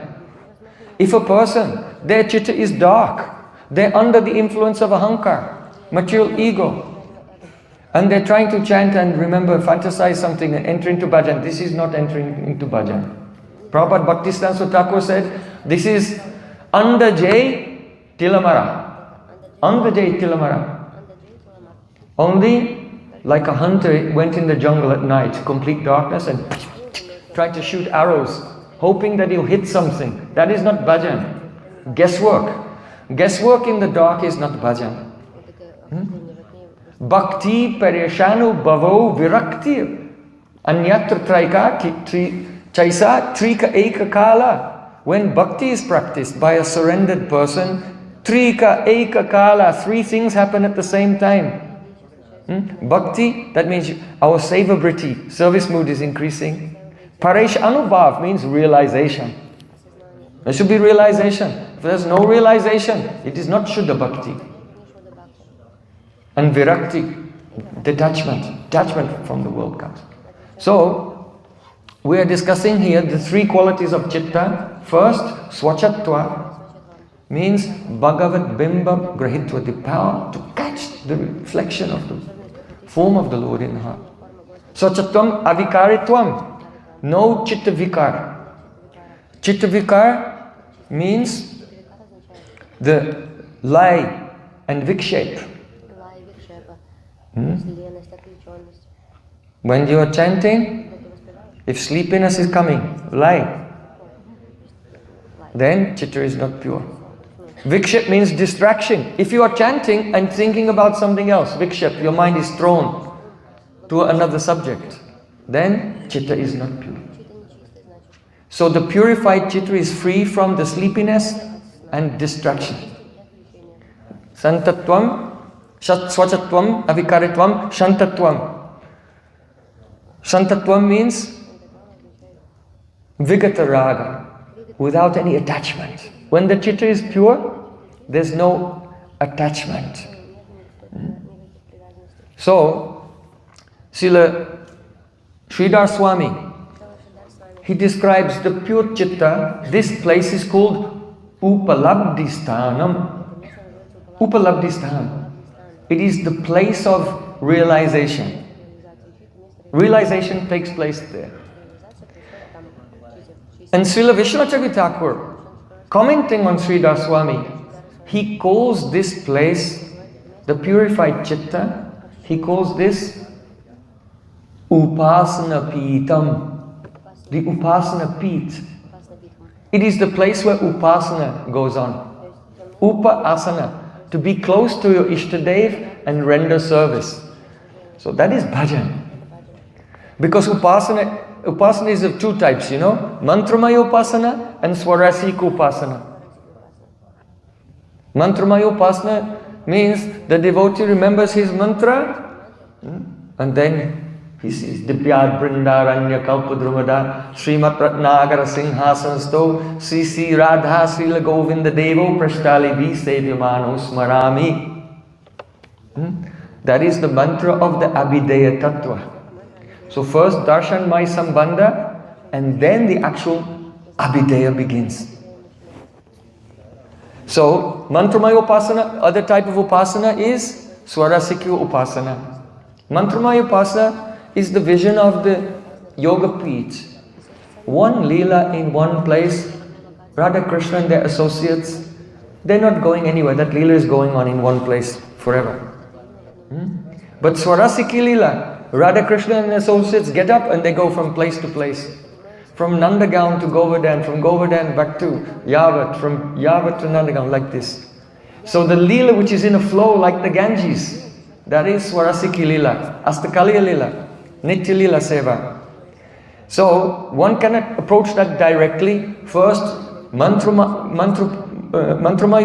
If a person, their chitta is dark, they're under the influence of ahankar, material ego, and they're trying to chant and remember, fantasize something and enter into bhajan. This is not entering into bhajan. Prabhupada Bhaktisiddhanta Thakur said, this is andajay tilamara. Andajay tilamara. Only like a hunter went in the jungle at night, complete darkness, and tried to shoot arrows, hoping that he'll hit something. That is not bhajan. Guesswork. Guesswork in the dark is not bhajan. Bhakti pareshanu bhavo virakti. Anyatra chaisa trika eka kala. When bhakti is practiced by a surrendered person, trika eka kala, 3 things happen at the same time. Bhakti, that means our seva-vritti, service mood is increasing. Paresh anubhav means realization. There should be realization. If there's no realization, it is not Shuddha Bhakti. And virakti, detachment from the world comes. So, we are discussing here the 3 qualities of chitta. First, swachatva means Bhagavat Bimba Grahitva, the power to catch the reflection of the form of the Lord in the heart. Swachatvam avikaritvam, no chitta vikar. Chitta vikar means the lie and vikshepa. When you are chanting, if sleepiness is coming, lie, then chitta is not pure. Vikshep means distraction. If you are chanting and thinking about something else, vikshep, your mind is thrown to another subject, then chitta is not pure. So the purified chitta is free from the sleepiness and distraction. Santatvam, swachatvam, avikaritvam, shantatvam. Shantatvam means vigata raga, without any attachment. When the chitta is pure, there's no attachment. So, Srila Sridhar Swami, he describes the pure chitta. This place is called Upalabdhisthanam. Upalabdhisthanam. It is the place of realization. Realization takes place there. And Srila Vishwacharya Thakur, commenting on Sridhar Swami, he calls this place, the purified chitta, he calls this Upasana Pitam, the Upasana Pit. It is the place where Upasana goes on. Upa-asana, to be close to your Ishtadev and render service. So that is bhajan. Because Upasana is of 2 types, Mantramaya Upasana and Swarasika Upasana. Mantramaya Upasana means the devotee remembers his mantra and then he sees Dipyad Brindaranya Kalpadrumada Srimat Ratnagara Singhasanasto Sri Radha Srila Govinda Devo Prashtali Visevyamano Smarami. That is the mantra of the Bheda-abheda-tattva. So first darshan mai sambandha, and then the actual abhideya begins. So mantramaya upasana, other type of upasana is swarasikya upasana. Mantramaya upasana is the vision of the yoga pit. One lila in one place, Radha Krishna and their associates, they're not going anywhere. That lila is going on in one place forever. But swarasikya lila, Radha Krishna and associates get up and they go from place to place. From Nandagaon to Govardhan, from Govardhan back to Yavat, from Yavat to Nandagaon, like this. So the Leela which is in a flow like the Ganges, that is Swarasiki Leela, Astakaliya Leela, Nitya Leela Seva. So one cannot approach that directly. First, Mantramaya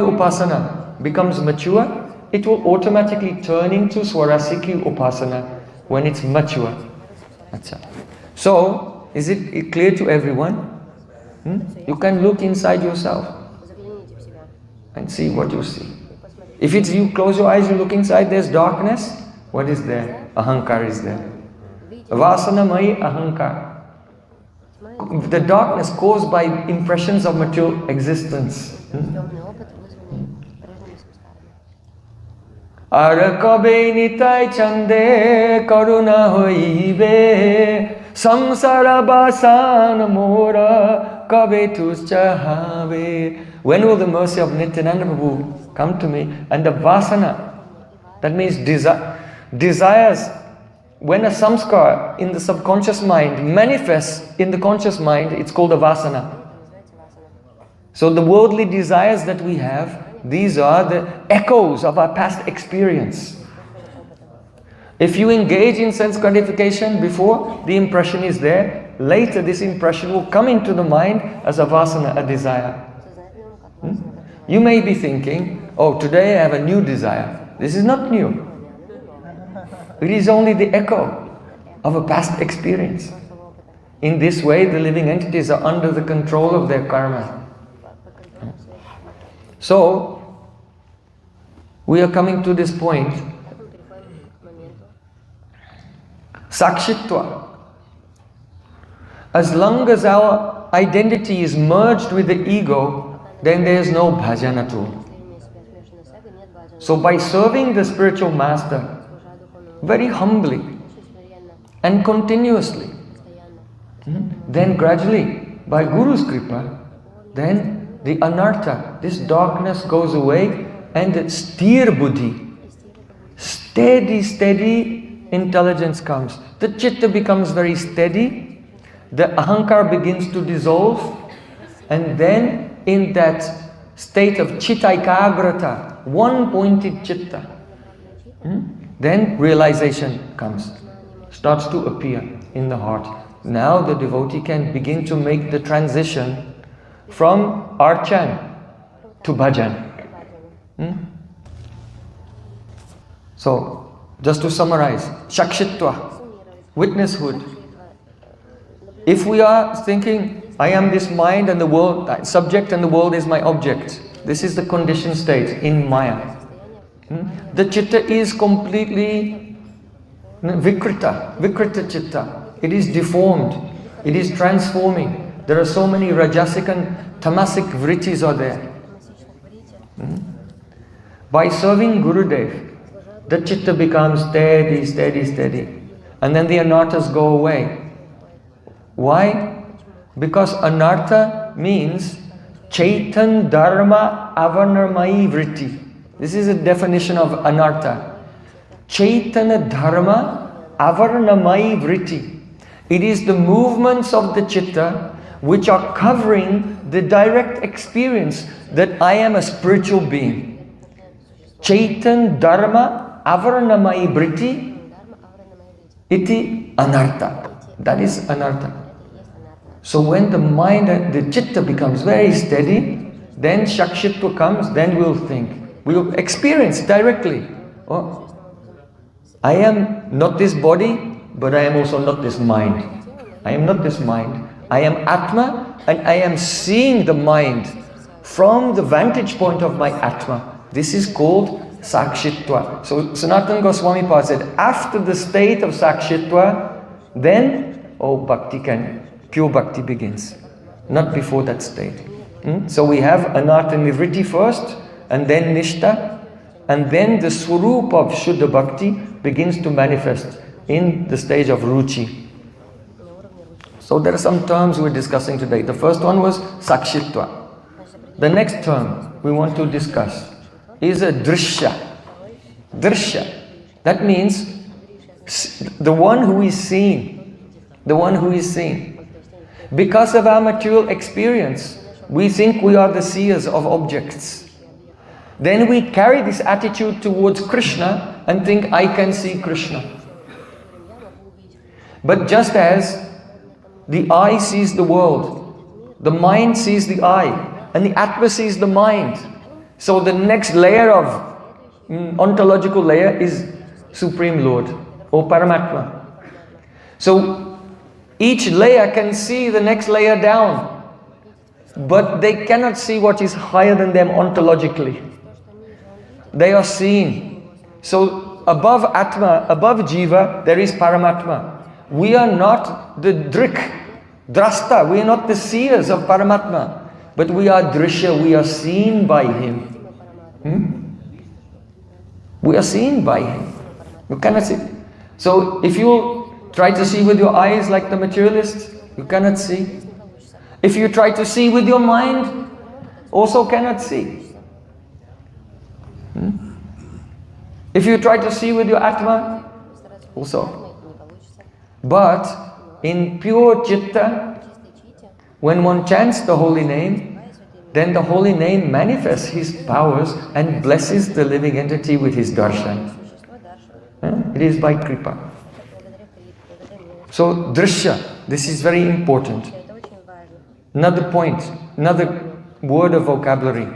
Upasana becomes mature, it will automatically turn into Swarasiki Upasana when it's mature. So, is it clear to everyone? You can look inside yourself and see what you see. If it's you close your eyes, you look inside, there's darkness. What is there? Ahankar is there. Vasana-mayi ahankar. The darkness caused by impressions of material existence. Ar kabe nitai chande karuna hoibe samsara basan mora kabe tuschahave. When will the mercy of Nityananda Prabhu come to me? And the vasana, that means desires, when a samskar in the subconscious mind manifests in the conscious mind, it's called a vasana. So the worldly desires that we have, these are the echoes of our past experience. If you engage in sense gratification before, the impression is there. Later, this impression will come into the mind as a vasana, a desire. You may be thinking, oh, today I have a new desire. This is not new. It is only the echo of a past experience. In this way, the living entities are under the control of their karma. So, we are coming to this point. Sakshitva. As long as our identity is merged with the ego, then there is no bhajan at all. So by serving the spiritual master very humbly and continuously, then gradually, by Guru's kripa, then the anartha, this darkness goes away, and the sthir buddhi, steady intelligence comes. The chitta becomes very steady, the ahankar begins to dissolve, and then in that state of chittaikagrata, one-pointed chitta, then realization comes, starts to appear in the heart. Now the devotee can begin to make the transition from archan to bhajan. So, just to summarize, shakshitva, witnesshood. If we are thinking, I am this mind and the world, subject and the world is my object. This is the conditioned state in Maya. The chitta is completely vikrita chitta. It is deformed. It is transforming. There are so many rajasic and tamasic vrittis are there. By serving Gurudev, the chitta becomes steady. And then the anarthas go away. Why? Because anartha means Chaitan Dharma Avarnamayi Vritti. This is a definition of anartha. Chaitanya Dharma Avarnamayi Vritti. It is the movements of the chitta which are covering the direct experience that I am a spiritual being. Chaitan Dharma Avarnamayi Vritti iti anartha. That is anartha. So when the mind and the chitta becomes very steady, then shakshitva comes, then we'll think. We'll experience directly. Oh, I am not this body, but I am also not this mind. I am not this mind. I am Atma, and I am seeing the mind from the vantage point of my Atma. This is called Sakshitva. So Sanatana Goswami Pad said, after the state of Sakshitva, then, pure bhakti begins. Not before that state. So we have anartha nivritti first, and then nishta, and then the swarup of Shuddha Bhakti begins to manifest in the stage of ruchi. So there are some terms we're discussing today. The first one was sakshitva. The next term we want to discuss is a drishya. Drishya. That means the one who is seen. The one who is seen. Because of our material experience, we think we are the seers of objects. Then we carry this attitude towards Krishna and think, I can see Krishna. But just as the eye sees the world, the mind sees the eye, and the Atma sees the mind. So the next layer of ontological layer is Supreme Lord or Paramatma. So each layer can see the next layer down, but they cannot see what is higher than them ontologically. They are seen. So above Atma, above Jiva, there is Paramatma. We are not the drasta, we are not the seers of Paramatma, but we are drishya, we are seen by him. We are seen by him. You cannot see. So if you try to see with your eyes like the materialist, you cannot see. If you try to see with your mind, also cannot see. If you try to see with your Atma, also. But in pure chitta, when one chants the holy name, then the holy name manifests his powers and blesses the living entity with his darshan. It is by kripa. So drishya, this is very important. Another point, another word of vocabulary.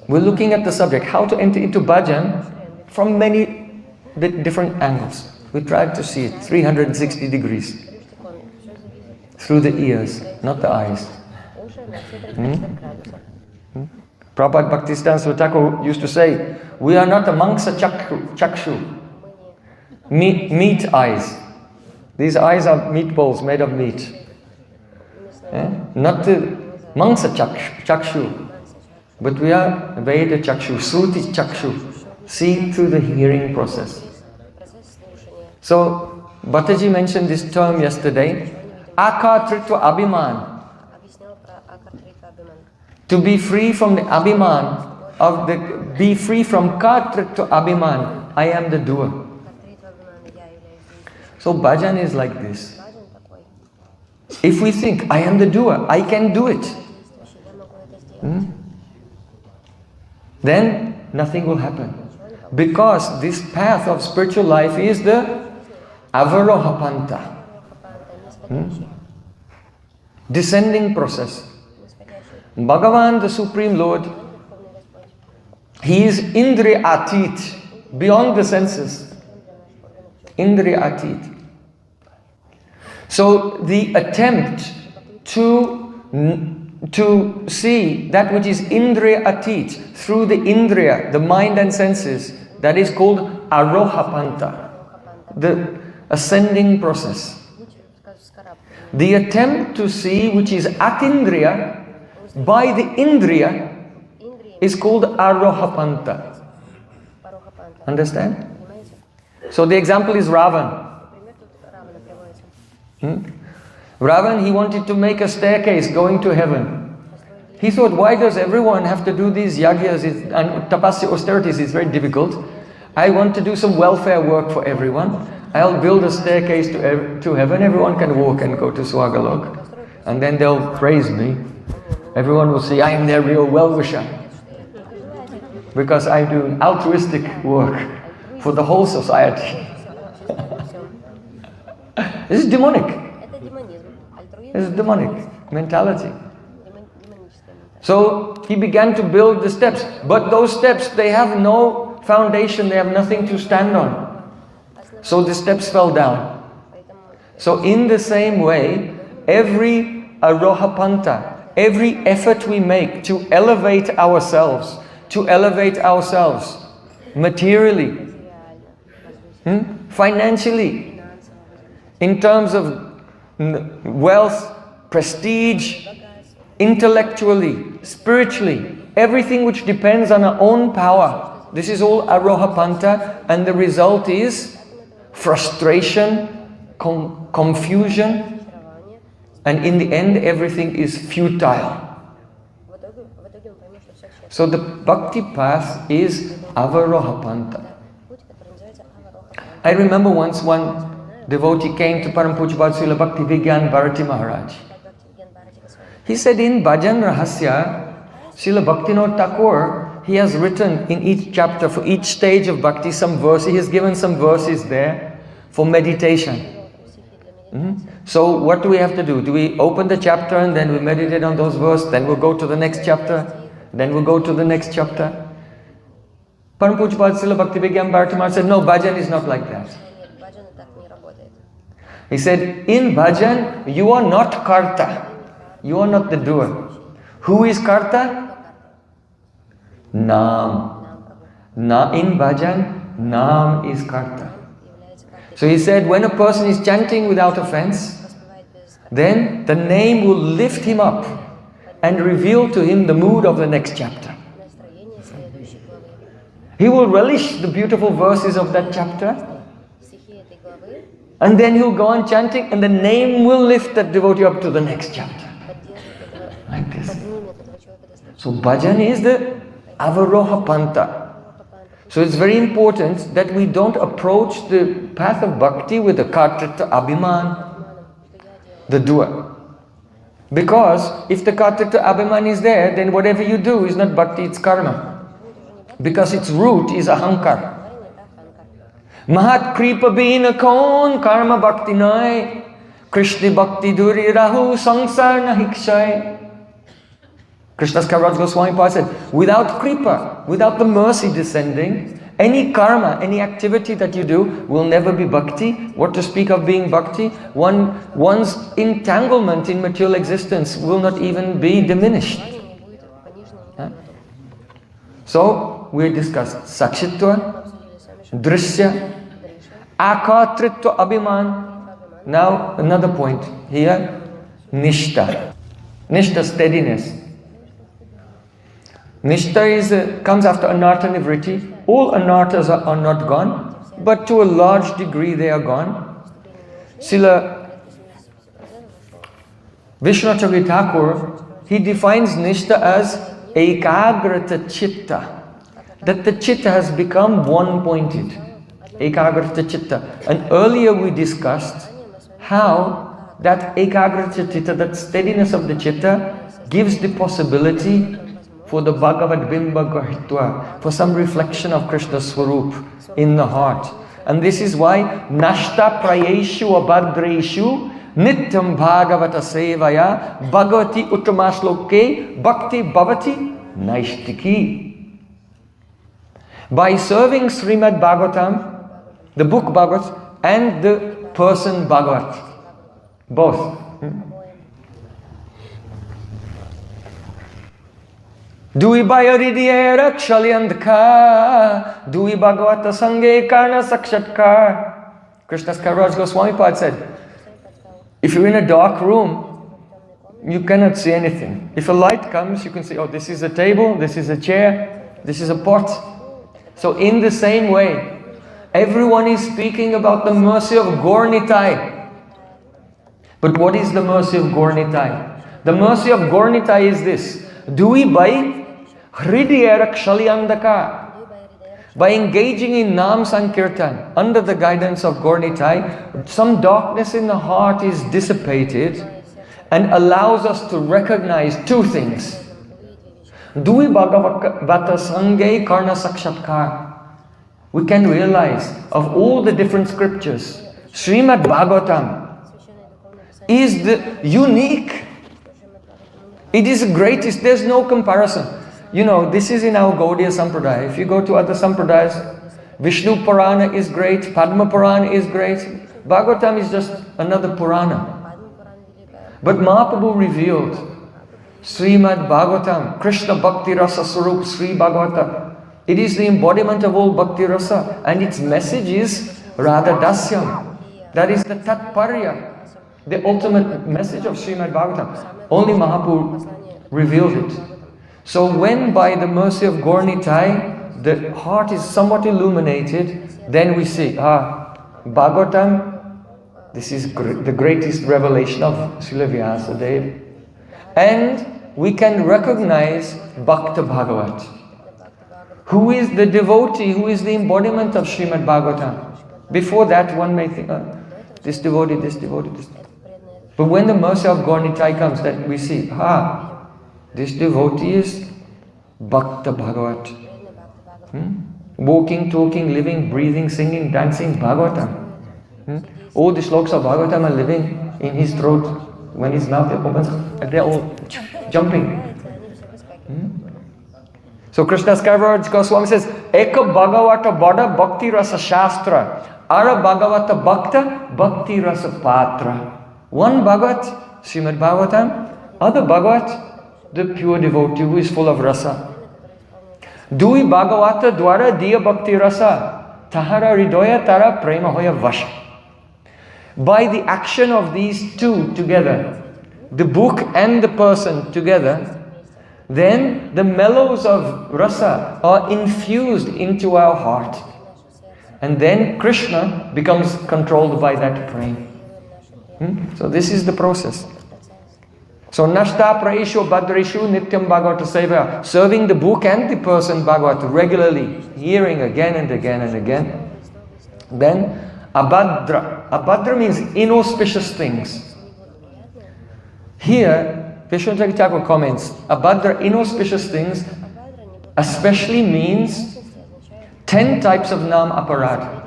We're looking at the subject, how to enter into bhajan from many different angles. We tried to see it 360 degrees. Through the ears, not the eyes. Prabhupada Bhaktisiddhanta Swami Thakur used to say, we are not amongst a chakshu, meat eyes. These eyes are meatballs made of meat. Not the mangsa chakshu, but we are Veda chakshu, Sruti chakshu, see through the hearing process. So, Bhattaji mentioned this term yesterday, akartritva abhiman. To be free from the abhiman, be free from kartritva abhiman, I am the doer. So bhajan is like this. If we think, I am the doer, I can do it, then nothing will happen. Because this path of spiritual life is the avaroha panta, descending process. Bhagavan, the Supreme Lord, He is indriya atit, beyond the senses. Indriya atit. So the attempt to see that which is indriya atit through the indriya, the mind and senses, that is called aroha panta, the ascending process. The attempt to see which is atindriya by the indriya is called aroha panta. Understand? So the example is Ravan. Ravan, he wanted to make a staircase going to heaven. He thought, why does everyone have to do these yagyas and tapasya austerities? It's very difficult. I want to do some welfare work for everyone. I'll build a staircase to heaven. Everyone can walk and go to Swagalok. And then they'll praise me. Everyone will say, I am their real well-wisher. Because I do altruistic work for the whole society. This is demonic. This is demonic mentality. So he began to build the steps. But those steps, they have no foundation. They have nothing to stand on. So the steps fell down. So in the same way, every aroha panta, every effort we make to elevate ourselves materially, financially, in terms of wealth, prestige, intellectually, spiritually, everything which depends on our own power. This is all aroha panta, and the result is frustration, confusion, and in the end everything is futile. So the bhakti path is avaroha panta. I remember once one devotee came to Param Pujya Srila Bhakti Vigyan Bharati Maharaj. He said in Bhajan Rahasya, Srila Bhaktivinoda Thakur, he has written in each chapter, for each stage of bhakti, some verse. He has given some verses there for meditation. So what do we have to do? Do we open the chapter and then we meditate on those verses, then we'll go to the next chapter, then we'll go to the next chapter? Param Pujya Srila Bhakti Vigyan Bharati Maharaj said, no, bhajan is not like that. He said, in bhajan, you are not karta. You are not the doer. Who is karta? Naam. In bhajan, naam is karta. So he said, when a person is chanting without offense, then the name will lift him up and reveal to him the mood of the next chapter. He will relish the beautiful verses of that chapter, and then he'll go on chanting, and the name will lift that devotee up to the next chapter. Like this. So bhajan is the avaroha panta. So it's very important that we don't approach the path of bhakti with the kartrita abhiman, the doer. Because if the kartrita abhiman is there, then whatever you do is not bhakti, it's karma. Because its root is ahankar. Mahat kripa bina kaun karma bhakti nai, Krishna bhakti duri rahu sangsar nahikshay. Krishna's Kaviraj Goswami Pad said, without kripa, without the mercy descending, any karma, any activity that you do will never be bhakti. What to speak of being bhakti? One's entanglement in material existence will not even be diminished. Huh? So, we discussed Sakshitva, Drishya, Akatritva Abhiman. Now, another point here, Nishta. Nishta, steadiness. Nishta comes after Anartha Nivritti. All anarthas are not gone, but to a large degree they are gone. Srila Vishwanath Chakravarti Thakur, he defines Nishta as Ekagrata Chitta, that the Chitta has become one-pointed. Ekagrata Chitta. And earlier we discussed how that Ekagrata Chitta, that steadiness of the Chitta, gives the possibility for the Bhagavad Bimba Gahitva, for some reflection of Krishna's Swarup in the heart. And this is why Nashta Prayeshu Abhadreshu Nityam Bhagavata Sevaya Bhagavati Uttamasloke Bhakti Bhavati Naishtiki. By serving Srimad Bhagavatam, the book Bhagavat and the person Bhagavat, both. Dui Bayaridiyera Kshalyandka, Dui Bhagavata Sange Karna Sakshatkar. Krishna's Kaviraj Goswami Pad said, if you're in a dark room, you cannot see anything. If a light comes, you can see, oh, this is a table, this is a chair, this is a pot. So in the same way, everyone is speaking about the mercy of Gaur-Nitai. But what is the mercy of Gaur-Nitai? The mercy of Gaur-Nitai is this. Dui Bai Hridiyera Kshalyandaka. By engaging in Nam Sankirtan under the guidance of Gaur-Nitai, some darkness in the heart is dissipated and allows us to recognize two things. Dui Bhagavata Sange Karna Sakshatkar. We can realize of all the different scriptures, Srimad Bhagavatam is the unique. It is the greatest, there's no comparison. You know, this is in our Gaudiya Sampradaya. If you go to other Sampradayas, Vishnu Purana is great, Padma Purana is great, Bhagavatam is just another Purana. But Mahaprabhu revealed Srimad Bhagavatam, Krishna Bhakti Rasa Swarup Sri Bhagavata. It is the embodiment of all Bhakti Rasa, and its message is Radha-dasyam. That is the Tatparya, the ultimate message of Srimad Bhagavatam. Only Mahaprabhu revealed it. So when by the mercy of Gaur-Nitai, the heart is somewhat illuminated, then we see, Bhagavatam, this is the greatest revelation of Srila Vyasadeva. And we can recognize Bhakta Bhagavat. Who is the devotee, who is the embodiment of Srimad Bhagavatam? Before that one may think, this devotee, this devotee, this devotee. But when the mercy of Gaur-Nitai comes, then we see, this devotee is Bhakta Bhagavat. Walking, talking, living, breathing, singing, dancing, Bhagavatam. All the shlokas of Bhagavatam are living in his throat. When his mouth opens, they're all jumping. So Krishna's Kaviraj Goswami says, Eka Bhagavata Bada Bhakti Rasa Shastra, Ara Bhagavata Bhakta Bhakti Rasa Patra. One Bhagavat, Srimad Bhagavatam, other Bhagavat, the pure devotee who is full of rasa. Dui Bhagavata Dwara Diya Bhakti Rasa, Tahara Hridoya Tara Prema Hoya Vasha. By the action of these two together, the book and the person together, then the mellows of rasa are infused into our heart. And then Krishna becomes controlled by that prema. So this is the process. So Nashta Praeshu Bhadreshu Nityam Bhagavata Seva, serving the book and the person Bhagavat regularly, hearing again and again and again. Then Abhadra. Abhadra means inauspicious things. Here, Vishwanath Thakur comments, Abhadra, inauspicious things, especially means 10 types of Nam Aparad.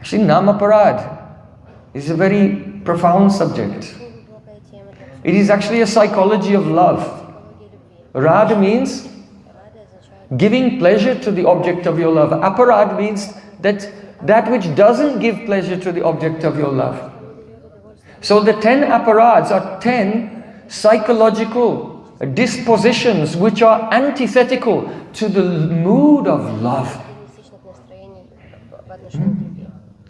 Actually, Namaparad is a very profound subject. It is actually a psychology of love. Radha means giving pleasure to the object of your love. Aparad means that which doesn't give pleasure to the object of your love. So the 10 aparads are 10 psychological dispositions which are antithetical to the mood of love.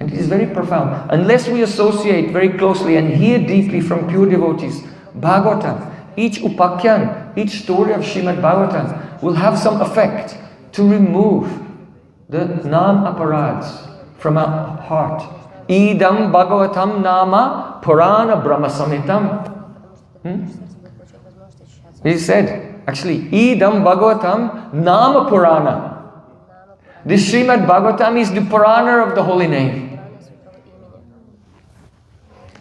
And it is very profound. Unless we associate very closely and hear deeply from pure devotees, Bhagavatam, each upakyan, each story of Srimad Bhagavatam will have some effect to remove the nam aparads from our heart. Idam Bhagavatam nama Purana Brahma Samitam. He said, actually, Idam Bhagavatam nama Purana. This Srimad Bhagavatam is the Purana of the holy name.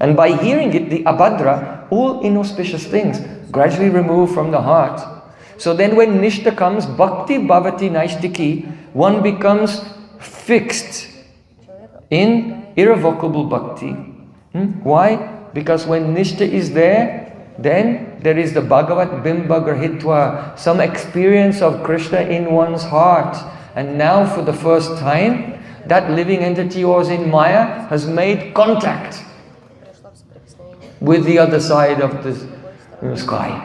And by hearing it, the abhadra, all inauspicious things, gradually remove from the heart. So then when Nishta comes, Bhakti Bhavati Naishtiki, one becomes fixed in irrevocable bhakti. Why? Because when Nishta is there, then there is the Bhagavat Bimba Grahitva, some experience of Krishna in one's heart. And now for the first time, that living entity who was in Maya has made contact with the other side of the sky.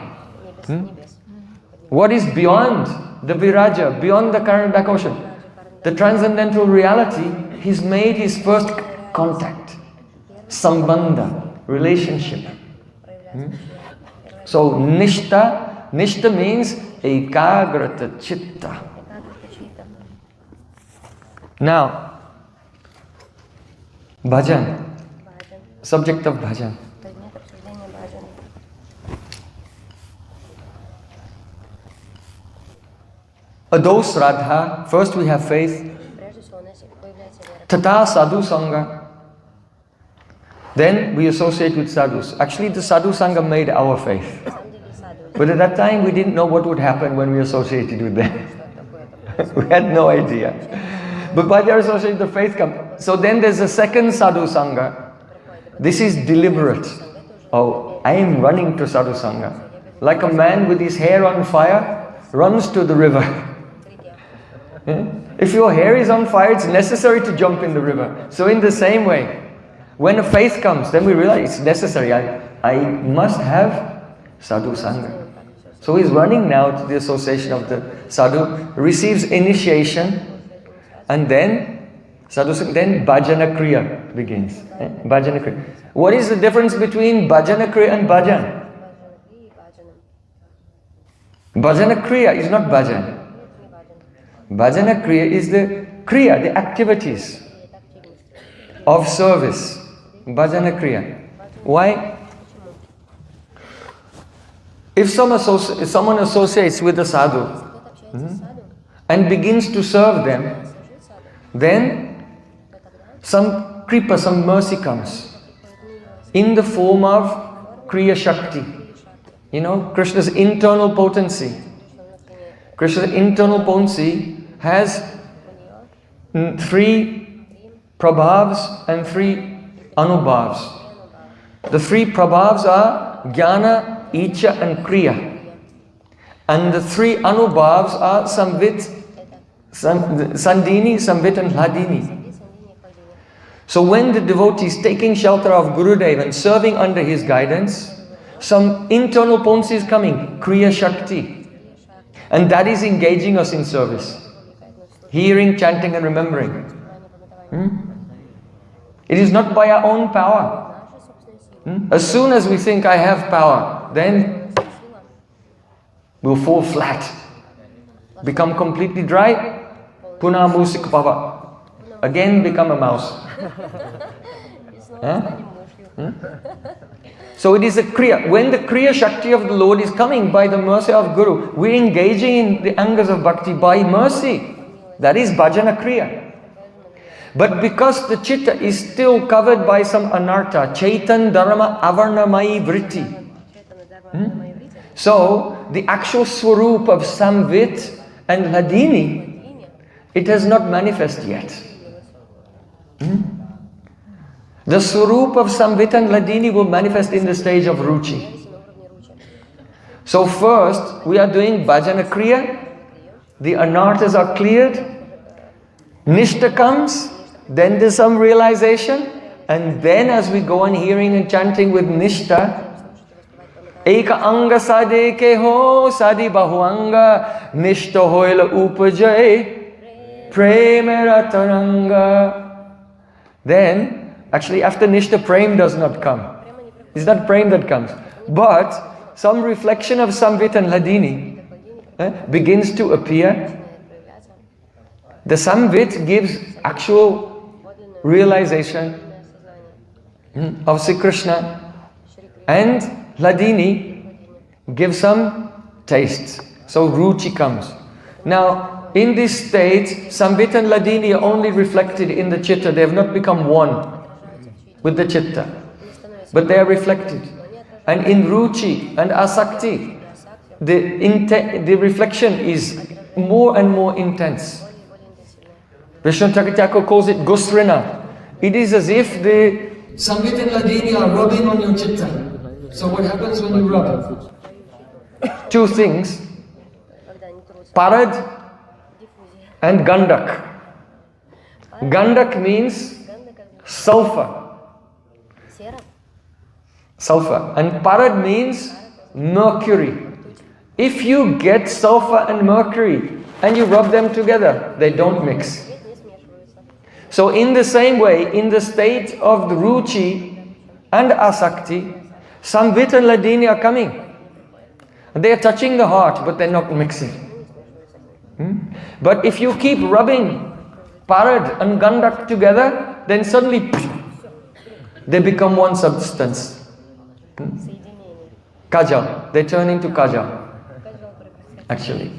What is beyond the Viraja, beyond the current back ocean? The transcendental reality, he's made his first contact. Sambandha, relationship. So Nishta means Ekagrata Chitta. Now, bhajan, subject of bhajan. Ados Radha, first we have faith. Tata Sadhu Sangha. Then we associate with sadhus. Actually, the Sadhu Sangha made our faith. But at that time, we didn't know what would happen when we associated with them. We had no idea. But by their association, the faith comes. So then there's a second Sadhu Sangha. This is deliberate. Oh, I am running to Sadhu Sangha. Like a man with his hair on fire runs to the river. If your hair is on fire, it's necessary to jump in the river. So in the same way, when a faith comes, then we realize it's necessary. I must have Sadhu Sangha. So he's running now to the association of the Sadhu, receives initiation, and then then Bhajana Kriya begins. Bhajana Kriya. What is the difference between Bhajana Kriya and Bhajan? Bhajana Kriya is not Bhajan. Bhajana Kriya is the Kriya, the activities of service. Bhajana Kriya. Why? If someone associates with a sadhu and begins to serve them, then some kripa, some mercy comes in the form of Kriya Shakti. You know, Krishna's internal potency. Krishna's internal potency has 3 prabhavs and 3 anubhavs. The 3 prabhavs are Jnana, Icha and Kriya. And the 3 anubhavs are Samvit, Sandini, Samvit and Hladini. So when the devotee is taking shelter of Gurudev and serving under his guidance, some internal potency is coming, Kriya Shakti. And that is engaging us in service. Hearing, chanting and remembering. It is not by our own power. As soon as we think I have power, then we'll fall flat. Become completely dry. Puna musik bhava. Again become a mouse. So it is a Kriya. When the Kriya Shakti of the Lord is coming by the mercy of Guru, we are engaging in the angas of bhakti by mercy. That is Bhajana Kriya. But because the chitta is still covered by some anartha, Chaitan Dharma Avarnamayi Vritti. So the actual swarup of Samvit and Hladini, it has not manifest yet. The Swarup of Samvita and Hladini will manifest in the stage of Ruchi. So first, we are doing Bhajana Kriya, the anarthas are cleared, Nishta comes, then there's some realization, and then as we go on hearing and chanting with Nishta, Eka anga sade ke ho, sadi bahuanga, Nishta hoila upajay, Prem rataranga. Then, actually after Nishta, Prem does not come. It's not Prem that comes. But some reflection of Samvita and Hladini begins to appear. The Samvit gives actual realization of Sri Krishna, and Hladini gives some tastes. So Ruchi comes. Now, in this state, Samvita and Hladini are only reflected in the Chitta. They have not become one with the Chitta, but they are reflected. And in Ruchi and Asakti, the reflection is more and more intense. Vishnu Thakur calls it Gusrina. It is as if the Samvita and Hladini are rubbing on your Chitta. So what happens when you rub? Two things. Parad and Gandak. Gandak means sulfur. Sulfur. And Parad means mercury. If you get sulfur and mercury and you rub them together, they don't mix. So in the same way, in the state of the Ruchi and Asakti, Samvita and Hladini are coming. They are touching the heart, but they're not mixing. But if you keep rubbing Parad and Gandak together, then suddenly they become one substance. Kajal. They turn into Kajal, actually.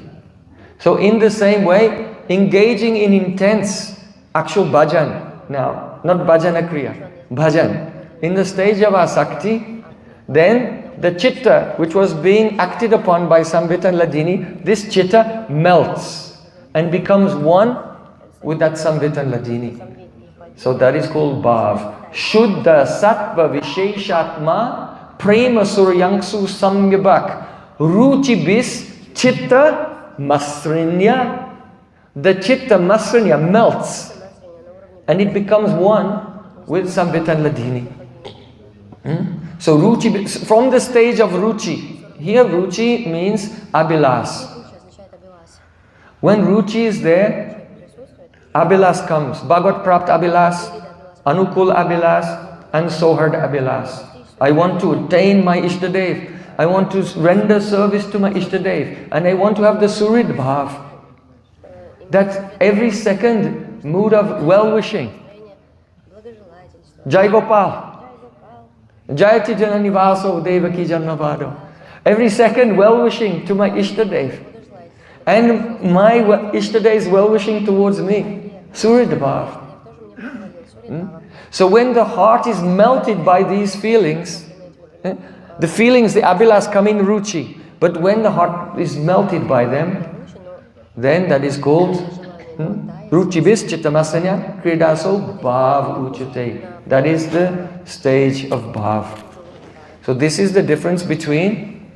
So in the same way, engaging in intense actual bhajan, now, not bhajana kriya, bhajan. In the stage of Asakti, then the chitta, which was being acted upon by Samvita and Hladini, this chitta melts and becomes one with that Samvita and Hladini. So that is called bhav. Shuddha sattva visheshatma prema suryangsu samyabak ruchi bis chitta masrinya. The chitta masrinya melts and it becomes one with Samvita and Hladini. So Ruchi, from the stage of Ruchi, here Ruchi means Abhilas. When Ruchi is there, Abhilas comes. Bhagavat Prapt Abhilas, Anukul Abhilas, and Sohard Abhilas. I want to attain my Ishtadev. I want to render service to my Ishtadev. And I want to have the Surid Bhav. That every second mood of well-wishing. Jai Gopal. Jayati Janani Vaso Devaki Jannavado. Every second well-wishing to my Ishtadev. And my Ishtadev is well-wishing towards me. Surid Bhav. So when the heart is melted by these feelings, the feelings, the abhilas come in Ruchi. But when the heart is melted by them, then that is called Ruchi bis chittamasanya kridaso bhav uchate. That is the stage of bhav. So this is the difference between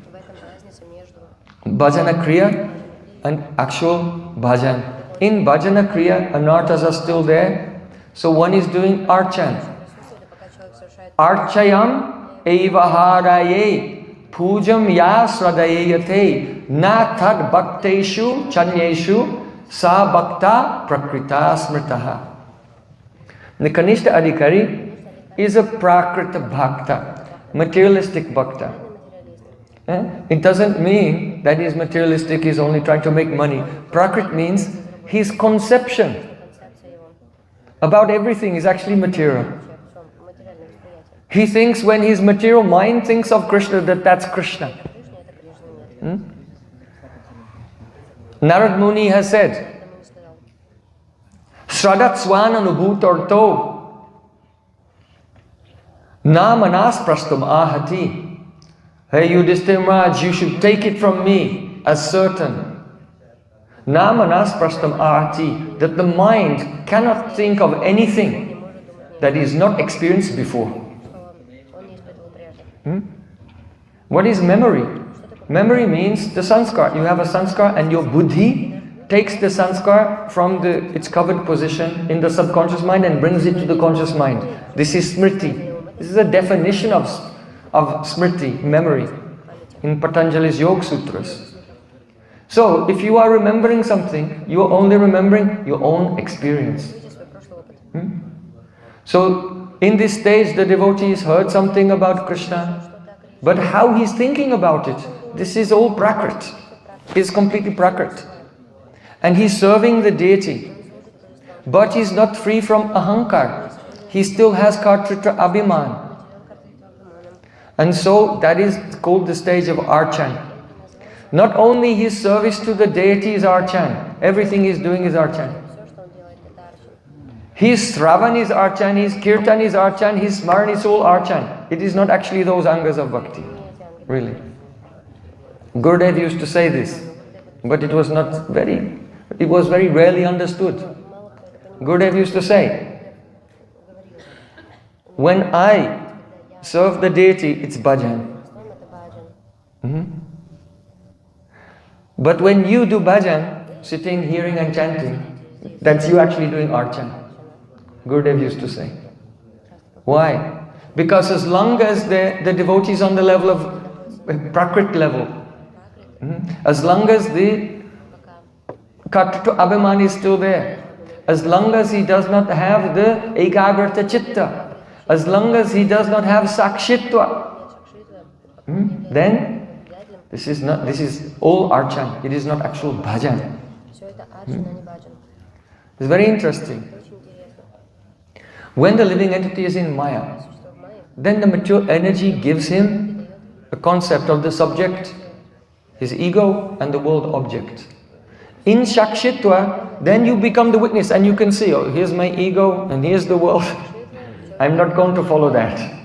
bhajana kriya and actual bhajan. In bhajana kriya, anarthas are still there. So one is doing archan. Archayam evaharaye pujam ya sradayate na tad bhakteshu chanyeshu sa bhakta prakrita smritaha. The Kanishta Adhikari is a prakrita bhakta, materialistic bhakta. It doesn't mean that he's materialistic, he's only trying to make money. Prakrit means his conception about everything is actually material. He thinks when his material mind thinks of Krishna, that's Krishna. Narad Muni has said, Shradat Swana Nubhutorto Namanas Prastum Ahati. Hey Yudhishthira Maharaj, you should take it from me as certain. Namanas Prastum Ahati, that the mind cannot think of anything that he's not experienced before. What is memory? Memory means the sanskar. You have a sanskar and your buddhi takes the sanskar from its covered position in the subconscious mind and brings it to the conscious mind. This is smriti. This is a definition of smriti, memory, in Patanjali's Yoga Sutras. So, if you are remembering something, you are only remembering your own experience. So, in this stage, the devotees heard something about Krishna, but how he's thinking about it, this is all prakrit. It's completely prakrit. And he's serving the deity, but he's not free from ahankar. He still has kartritra abhiman. And so, that is called the stage of archan. Not only his service to the deity is archan, everything he's doing is archan. His Sravan is archan, his Kirtan is archan, his Smaran is all archan. It is not actually those angas of bhakti. Really. Gurudev used to say this, but it was very rarely understood. Gurudev used to say, when I serve the deity, it's bhajan. But when you do bhajan, sitting, hearing and chanting, that's you actually doing archan. Gurudev used to say. Why? Because as long as the devotee is on the level of prakrit level, as long as the kartrita abhiman is still there, as long as he does not have the ekagrata chitta, as long as he does not have sakshitva, then this is all archan. It is not actual bhajan. It's very interesting. When the living entity is in Maya, then the mature energy gives him a concept of the subject, his ego and the world object. In Shakshitva, then you become the witness and you can see, oh, here's my ego and here's the world. I'm not going to follow that.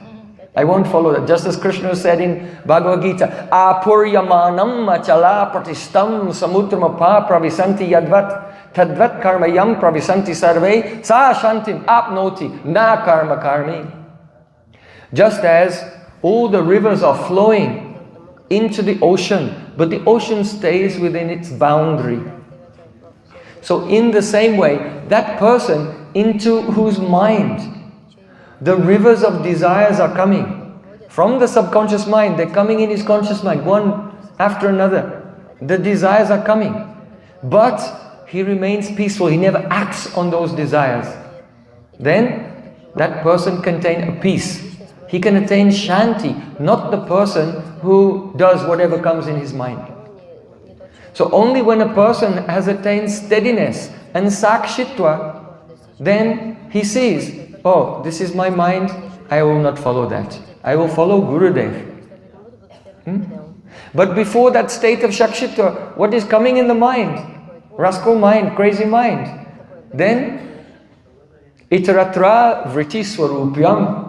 I won't follow that. Just as Krishna said in Bhagavad Gita, Apuryamanam achala pratistam samutrama pravisanti yadvat tadvat karma yam pravisanti sarve sa shantim apnoti na karma karmi. Just as all the rivers are flowing into the ocean, but the ocean stays within its boundary. So in the same way, that person into whose mind the rivers of desires are coming from the subconscious mind, they're coming in his conscious mind, one after another. The desires are coming, but he remains peaceful, he never acts on those desires. Then that person can attain a peace. He can attain shanti, not the person who does whatever comes in his mind. So only when a person has attained steadiness and sakshitva, then he sees, oh, this is my mind, I will not follow that. I will follow Gurudev. But before that state of Shakshitva, what is coming in the mind? Rascal mind, crazy mind. Then, itaratra vritti swarupyam.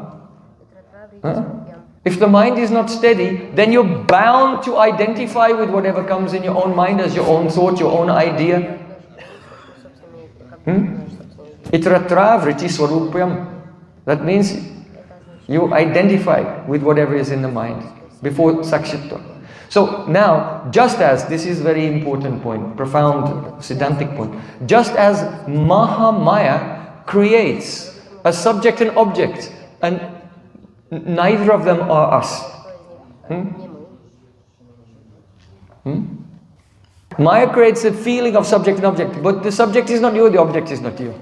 If the mind is not steady, then you're bound to identify with whatever comes in your own mind as your own thought, your own idea. Itaratra vritti swarupyam. That means you identify with whatever is in the mind before Sakshitva. So now, just as, this is very important point, profound Siddhantic point, just as Mahamaya creates a subject and object, and neither of them are us. Maya creates a feeling of subject and object, but the subject is not you, the object is not you.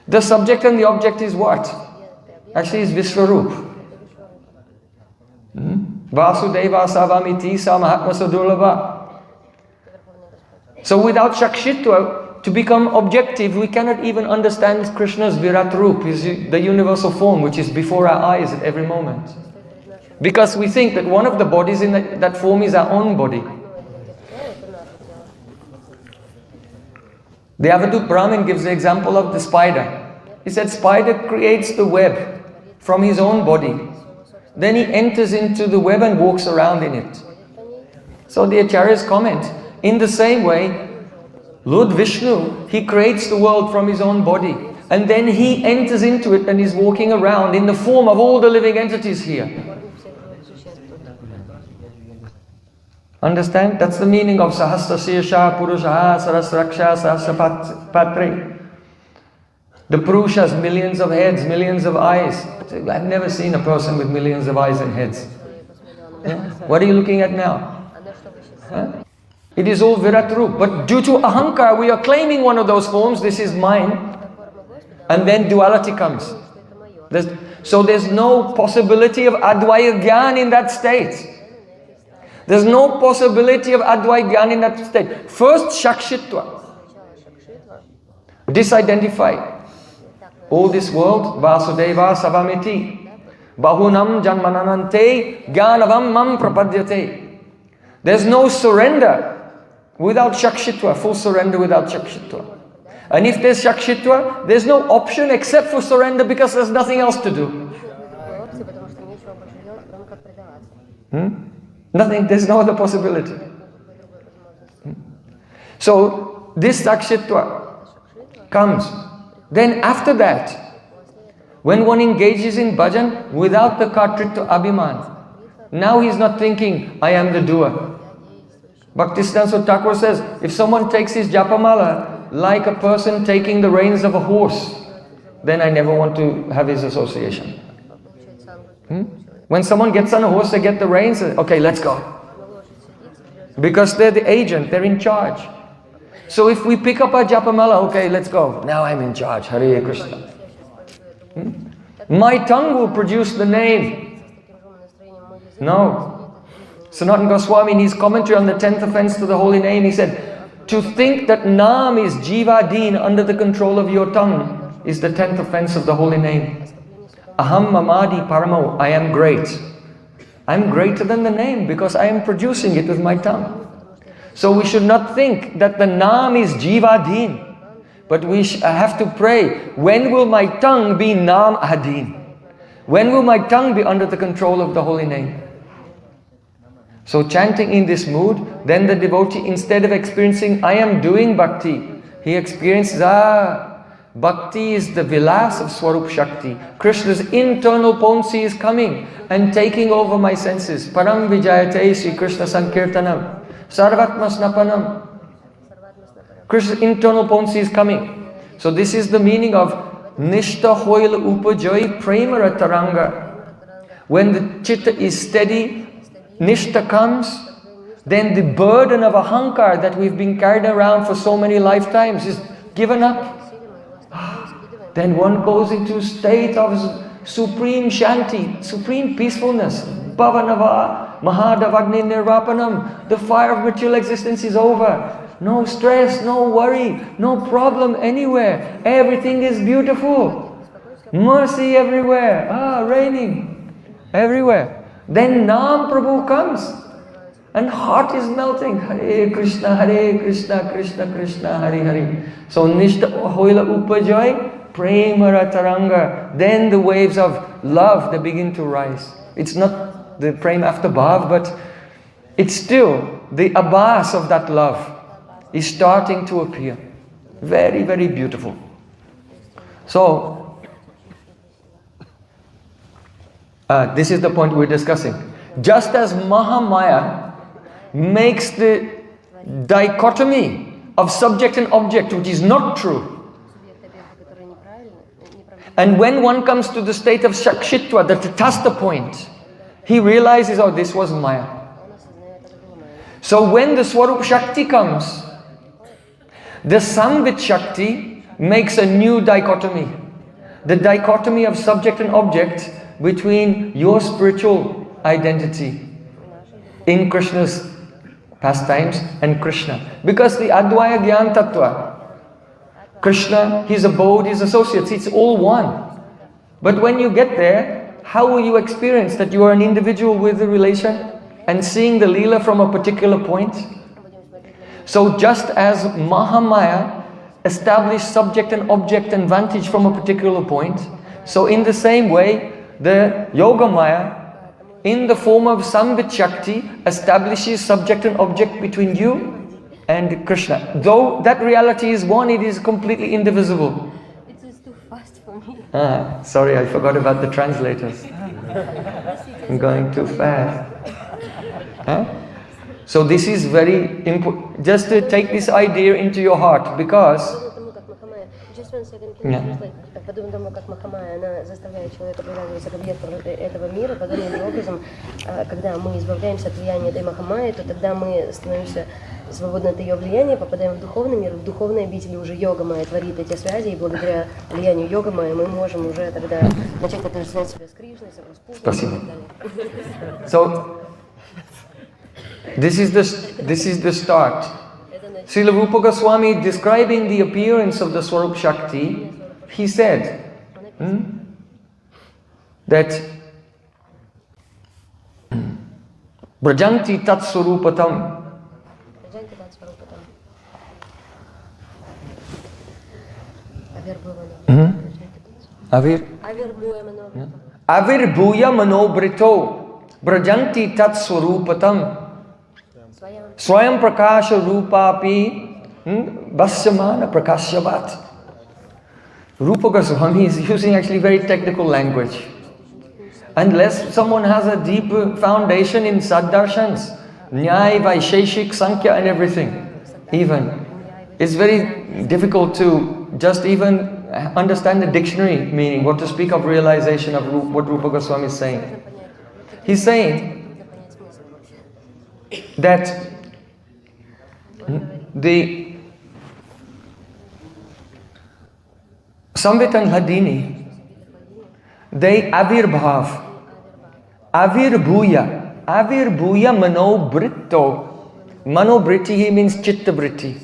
The subject and the object is what? Actually, is Vishwarup. Vasudeva savamiti samahatma sadurlabha. So without Shakshitva, to become objective, we cannot even understand Krishna's Virat Rup, the universal form which is before our eyes at every moment. Because we think that one of the bodies in that form is our own body. The Avadut Brahmin gives the example of the spider. He said spider creates the web from his own body. Then he enters into the web and walks around in it. So the Acharyas comment, in the same way, Lord Vishnu, he creates the world from his own body. And then he enters into it and is walking around in the form of all the living entities here. Understand? That's the meaning of Sahasra Sirsha Purusha Sarasraksha Sahasrapatre. The Purushas, millions of heads, millions of eyes. I've never seen a person with millions of eyes and heads. Yeah? What are you looking at now? Huh? It is all Virat Roop. But due to Ahankar, we are claiming one of those forms. This is mine. And then duality comes. So there's no possibility of Advaya Gyan in that state. There's no possibility of Advaya Gyan in that state. First, Shakshitva. Disidentify. All this world, Vasudeva Savamiti. Bahunam Janmananante Gyanavam Mam Prapadyate. There's no surrender without Shakshitva. Full surrender without Shakshitva. And if there's Shakshitva, there's no option except for surrender because there's nothing else to do. Nothing, there's no other possibility. So, this Shakshitva comes. Then after that, when one engages in bhajan without the kartritva abhiman, now he's not thinking, I am the doer. Bhaktisiddhanta Thakur says, if someone takes his japamala like a person taking the reins of a horse, then I never want to have his association. When someone gets on a horse, they get the reins, okay, let's go. Because they're the agent, they're in charge. So if we pick up our japamala, okay, let's go. Now I'm in charge, Hare Krishna. My tongue will produce the name. No. Sanatana Goswami in his commentary on the 10th offense to the holy name, he said, to think that Naam is Jivadeen under the control of your tongue is the 10th offense of the holy name. Aham Mamadi Paramo, I am great. I'm greater than the name because I am producing it with my tongue. So we should not think that the Naam is Jivadeen, but we have to pray, when will my tongue be Naam Adeen? When will my tongue be under the control of the holy name? So chanting in this mood, then the devotee, instead of experiencing, I am doing bhakti, he experiences, bhakti is the vilas of Swarup Shakti. Krishna's internal potency is coming and taking over my senses. Param Vijayate Sri Krishna Sankirtanam. Sarvatma Snapanam. Krishna's internal potency is coming. So this is the meaning of Nishta Hoil Upajoi Premara Taranga. When the chitta is steady, Nishta comes, then the burden of Ahankar that we've been carried around for so many lifetimes is given up. Then one goes into a state of supreme shanti, supreme peacefulness. Bhavanava Mahadavagni Nirvapanam. The fire of material existence is over. No stress, no worry, no problem anywhere. Everything is beautiful. Mercy everywhere. Raining everywhere. Then Naam Prabhu comes and heart is melting. Hare Krishna, Krishna Krishna, Hare Hare. So Nishta Hoila Upajoi, Premara Taranga. Then the waves of love, they begin to rise. It's not the Prem after Bhav, but it's still the abhas of that love is starting to appear. Very, very beautiful. So, this is the point we're discussing. Just as Mahamaya makes the dichotomy of subject and object, which is not true. And when one comes to the state of Shakshitva, the Tatastha point, he realizes, oh, this was Maya. So when the Swarup Shakti comes, the Samvit Shakti makes a new dichotomy. The dichotomy of subject and object between your spiritual identity in Krishna's pastimes and Krishna. Because the Advaya Gyan Tattva, Krishna, his abode, his associates, it's all one. But when you get there, how will you experience that you are an individual with the relation and seeing the Leela from a particular point? So just as Mahamaya established subject and object and vantage from a particular point, so in the same way, the Yogamaya, in the form of Samvit Shakti, establishes subject and object between you and Krishna. Though that reality is one, it is completely indivisible. Sorry, I forgot about the translators. I'm going too fast. So this is very important. Just to take this idea into your heart, because Подобно тому, как Махамая, она заставляет человека привязываться к объекту этого мира, подобным образом, когда мы избавляемся от влияния этой Махамайи, то тогда мы становимся свободны от ее влияния, попадаем в духовный мир, в духовной обители уже йога-майя творит эти связи, и благодаря влиянию йога-майя мы можем уже тогда начать отождествлять себя с Кришной, с Распутом. Спасибо. So, this is the start. Srila Rupa Goswami, describing the appearance of the Swarup Shakti, he said that Brajanti tat swarupatam. Avirbhuya manobrito Brajanti tat swarupatam Swayam prakasha rupapi Vasyamana prakashyavat. Rupa Goswami is using actually very technical language. Unless someone has a deep foundation in Saddarshans, Nyaya, Vaisheshik, Sankhya and everything, even, it's very difficult to just even understand the dictionary meaning, what to speak of realization of what Rupa Goswami is saying. He's saying that the Samvit and Hladini, they avirbhav, avirbhuya manobritti means chittabritti.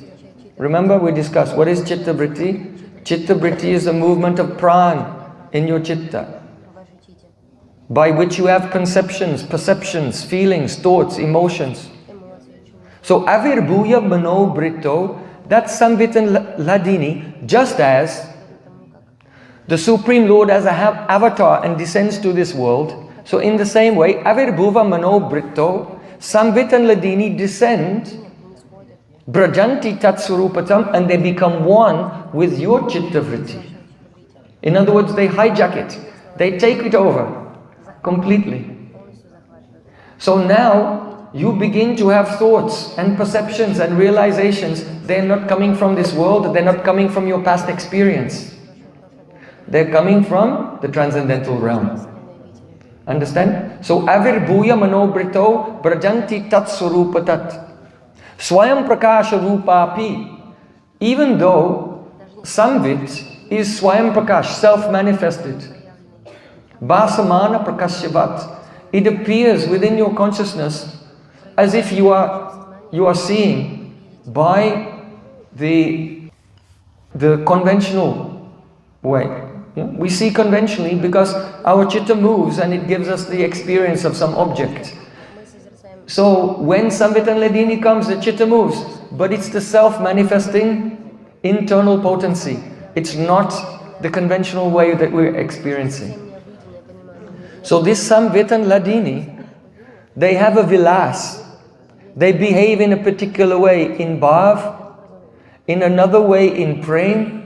Remember we discussed, what is chittabritti? Chittabritti is a movement of pran in your chitta, by which you have conceptions, perceptions, feelings, thoughts, emotions. So avirbhuya manobrito, that's Samvit and Hladini, just as the Supreme Lord as an avatar and descends to this world. So in the same way, Avirbhuva Manobrito, Samvit and Hladini descend, Brajanti Tatsurupatam, and they become one with your Chittavritti. In other words, they hijack it. They take it over completely. So now you begin to have thoughts and perceptions and realizations. They're not coming from this world. They're not coming from your past experience. They're coming from the transcendental realm. Understand? So, avirbhuya manobrito brajanti tat surupatat. Swayam prakasha rupapi. Even though Samvit is Swayam prakash, self-manifested. Vasamana prakashyavat. It appears within your consciousness as if you are seeing by the conventional way. We see conventionally because our chitta moves and it gives us the experience of some object. So when Samvit and Hladini comes, the chitta moves, but it's the self-manifesting internal potency. It's not the conventional way that we're experiencing. So this Samvit and Hladini, they have a vilas. They behave in a particular way in bhav, in another way in prem,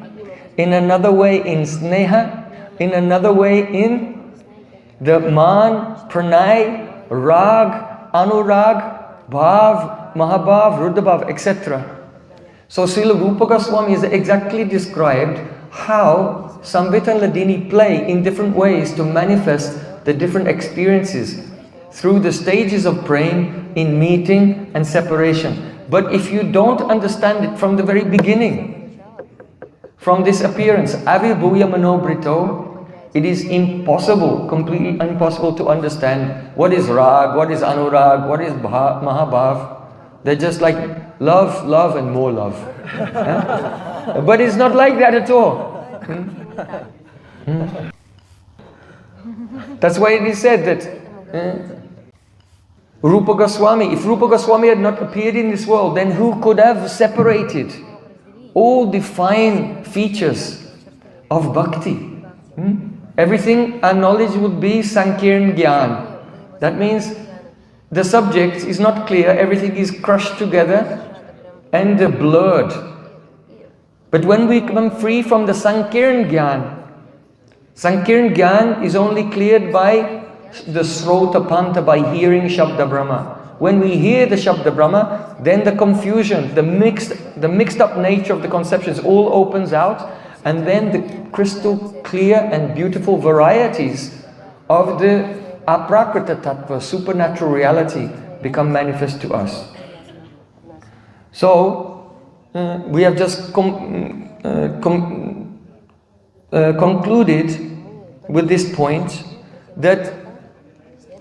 in another way in sneha, in another way in the man, pranay, rag, anurag, bhav, mahabhav, rudabhav, etc. So Srila Rupa Goswami has exactly described how Samvit and Hladini play in different ways to manifest the different experiences through the stages of prem in meeting and separation. But if you don't understand it from the very beginning, from this appearance, avirbhuya manobrito, it is impossible, completely impossible to understand what is rag, what is anurag, what is mahabhav. They're just like love, love and more love. But it's not like that at all. That's why it is said that Rupa Goswami, if Rupa Goswami had not appeared in this world, then who could have separated all the fine features of bhakti? Everything, our knowledge would be sankirn gyan. That means the subject is not clear, everything is crushed together and blurred. But when we come free from the sankirn gyan, Sankirn Gyan is only cleared by the Srota Panta, by hearing Shabda Brahma. When we hear the Shabda Brahma, then the confusion, the mixed up nature of the conceptions all opens out, and then the crystal clear and beautiful varieties of the aprakrita tattva, supernatural reality, become manifest to us. So, we have just concluded with this point that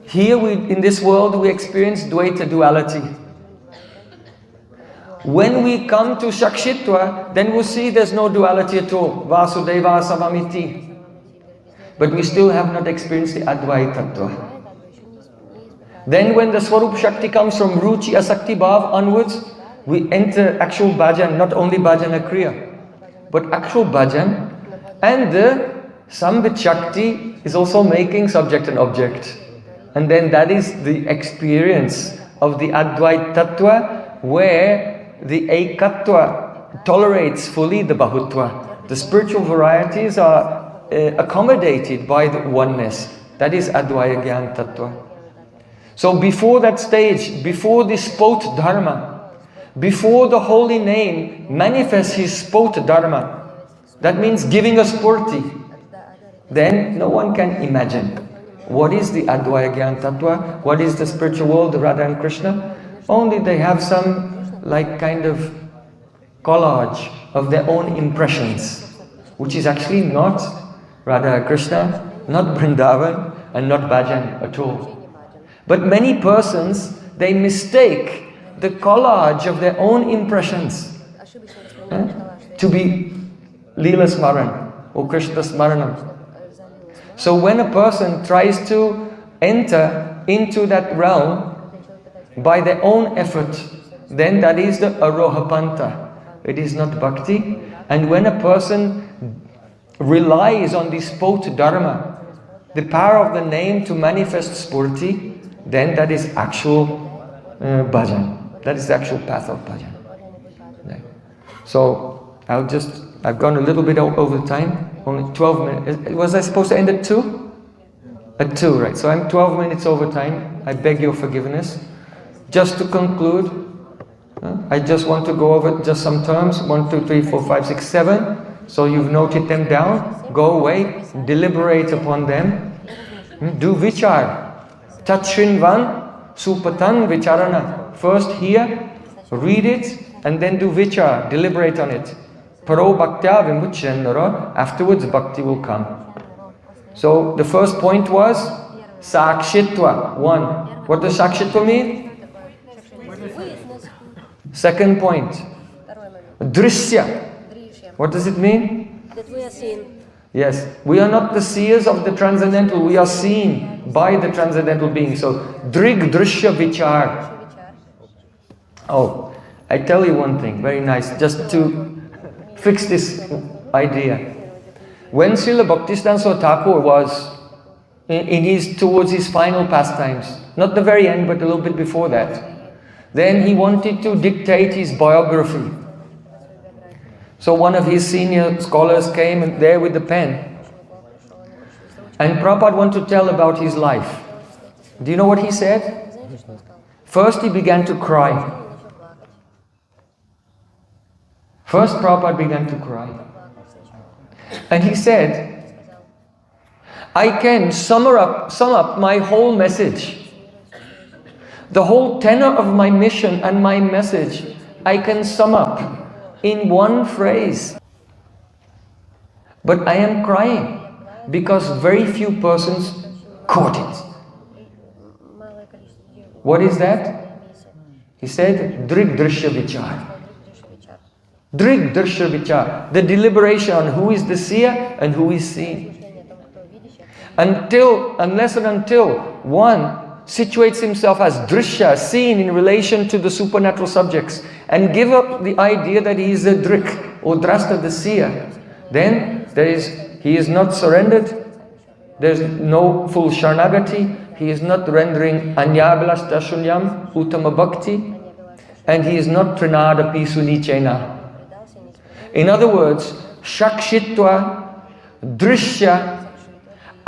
here in this world we experience Dvaita duality. When we come to Shakshitva, then we'll see there's no duality at all. Vasudeva Samamiti. But we still have not experienced the Advaita Tattva. Then when the Swarup Shakti comes from Ruchi Asakti Bhav onwards, we enter actual bhajan, not only bhajana kriya, but actual bhajan. And the Sambit Shakti is also making subject and object. And then that is the experience of the Advaita Tattva, where the Ekatva tolerates fully the Bahutva. The spiritual varieties are accommodated by the oneness. That is Advaita Gyan Tattva. So before that stage, before this Spot Dharma, before the holy name manifests his Spot Dharma, that means giving us Purti, then no one can imagine what is the Advaita Gyan Tattva, what is the spiritual world, the Radha and Krishna. Only they have some like kind of collage of their own impressions, which is actually not Radha and Krishna, not Vrindavan, and not Bhajan at all. But many persons, they mistake the collage of their own impressions to be Leela Smaran or Krishna Smaranam. So when a person tries to enter into that realm by their own effort, then that is the Aroha Panta. It is not Bhakti. And when a person relies on this Spot Dharma, the power of the name to manifest Spurti, then that is actual bhajan. That is the actual path of bhajan. Right. So I've gone a little bit over time, only 12 minutes. Was I supposed to end at 2? At 2, right. So I'm 12 minutes over time. I beg your forgiveness. Just to conclude, I just want to go over just some terms. 1, 2, 3, 4, 5, 6, 7. So you've noted them down. Go away, deliberate upon them. Do vichar. Tachrinvan supatan vicharana. First hear, read it, and then do vichar, deliberate on it. Paro bhaktya vimuchyandara. Afterwards bhakti will come. So the first point was sakshitva. 1. What does sakshitva mean? Second point, drishya. What does it mean? That we are seen. Yes, we are not the seers of the transcendental, we are seen by the transcendental being. So, drig drishya vichar. Oh, I tell you one thing, very nice, just to fix this idea. When Srila Bhaktisiddhanta Thakur was towards his final pastimes, not the very end, but a little bit before that, then he wanted to dictate his biography. So one of his senior scholars came there with the pen. And Prabhupada wanted to tell about his life. Do you know what he said? First he began to cry. First Prabhupada began to cry. And he said, I can sum up my whole message. The whole tenor of my mission and my message, I can sum up in one phrase. But I am crying because very few persons caught it. What is that? He said, Drig Drishya Vichar. Drig Drishya Vichar. The deliberation on who is the seer and who is seen. Unless and until one situates himself as drishya, seen in relation to the supernatural subjects, and give up the idea that he is a drik or drasta, the seer, then he is not surrendered, there is no full sharnagati, he is not rendering anyabhilash dashunyam uttama bhakti, and he is not trinada pisunichena. In other words, shakshitva, drishya,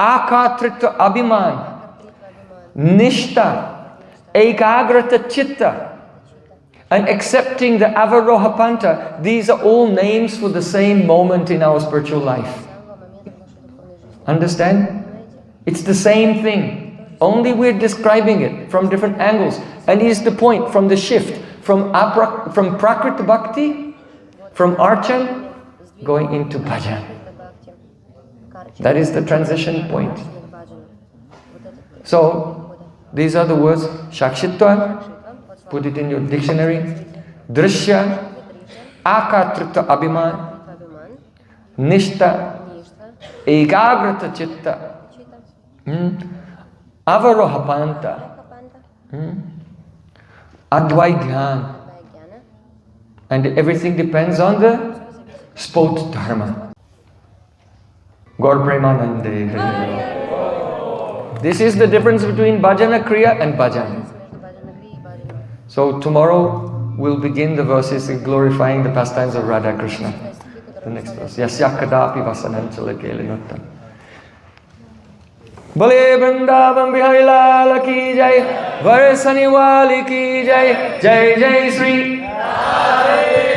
akatrita abhiman, nishta, ekagrata chitta, and accepting the avarohapanta. These are all names for the same moment in our spiritual life. Understand? It's the same thing. Only we're describing it from different angles. And here's the point, from the shift. From Prakrita Bhakti, from Archan, going into Bhajan. That is the transition point. So, these are the words. Shakshitva, put it in your dictionary. Drishya, Akatrita Abhiman, Nishta, Ekagrata Chitta, Avarohapanta, Advaidhyan. And everything depends on the spot dharma. Gaur Premanande. This is the difference between bhajana kriya and bhajan. So tomorrow we'll begin the verses glorifying the pastimes of Radha Krishna. The next verse. Yasya kadapi vasananchala kelinuttam. Bale Vrindavan Bihari Lala ki jai, Varsani Wali ki jai, Jai Jai Sri Radhe.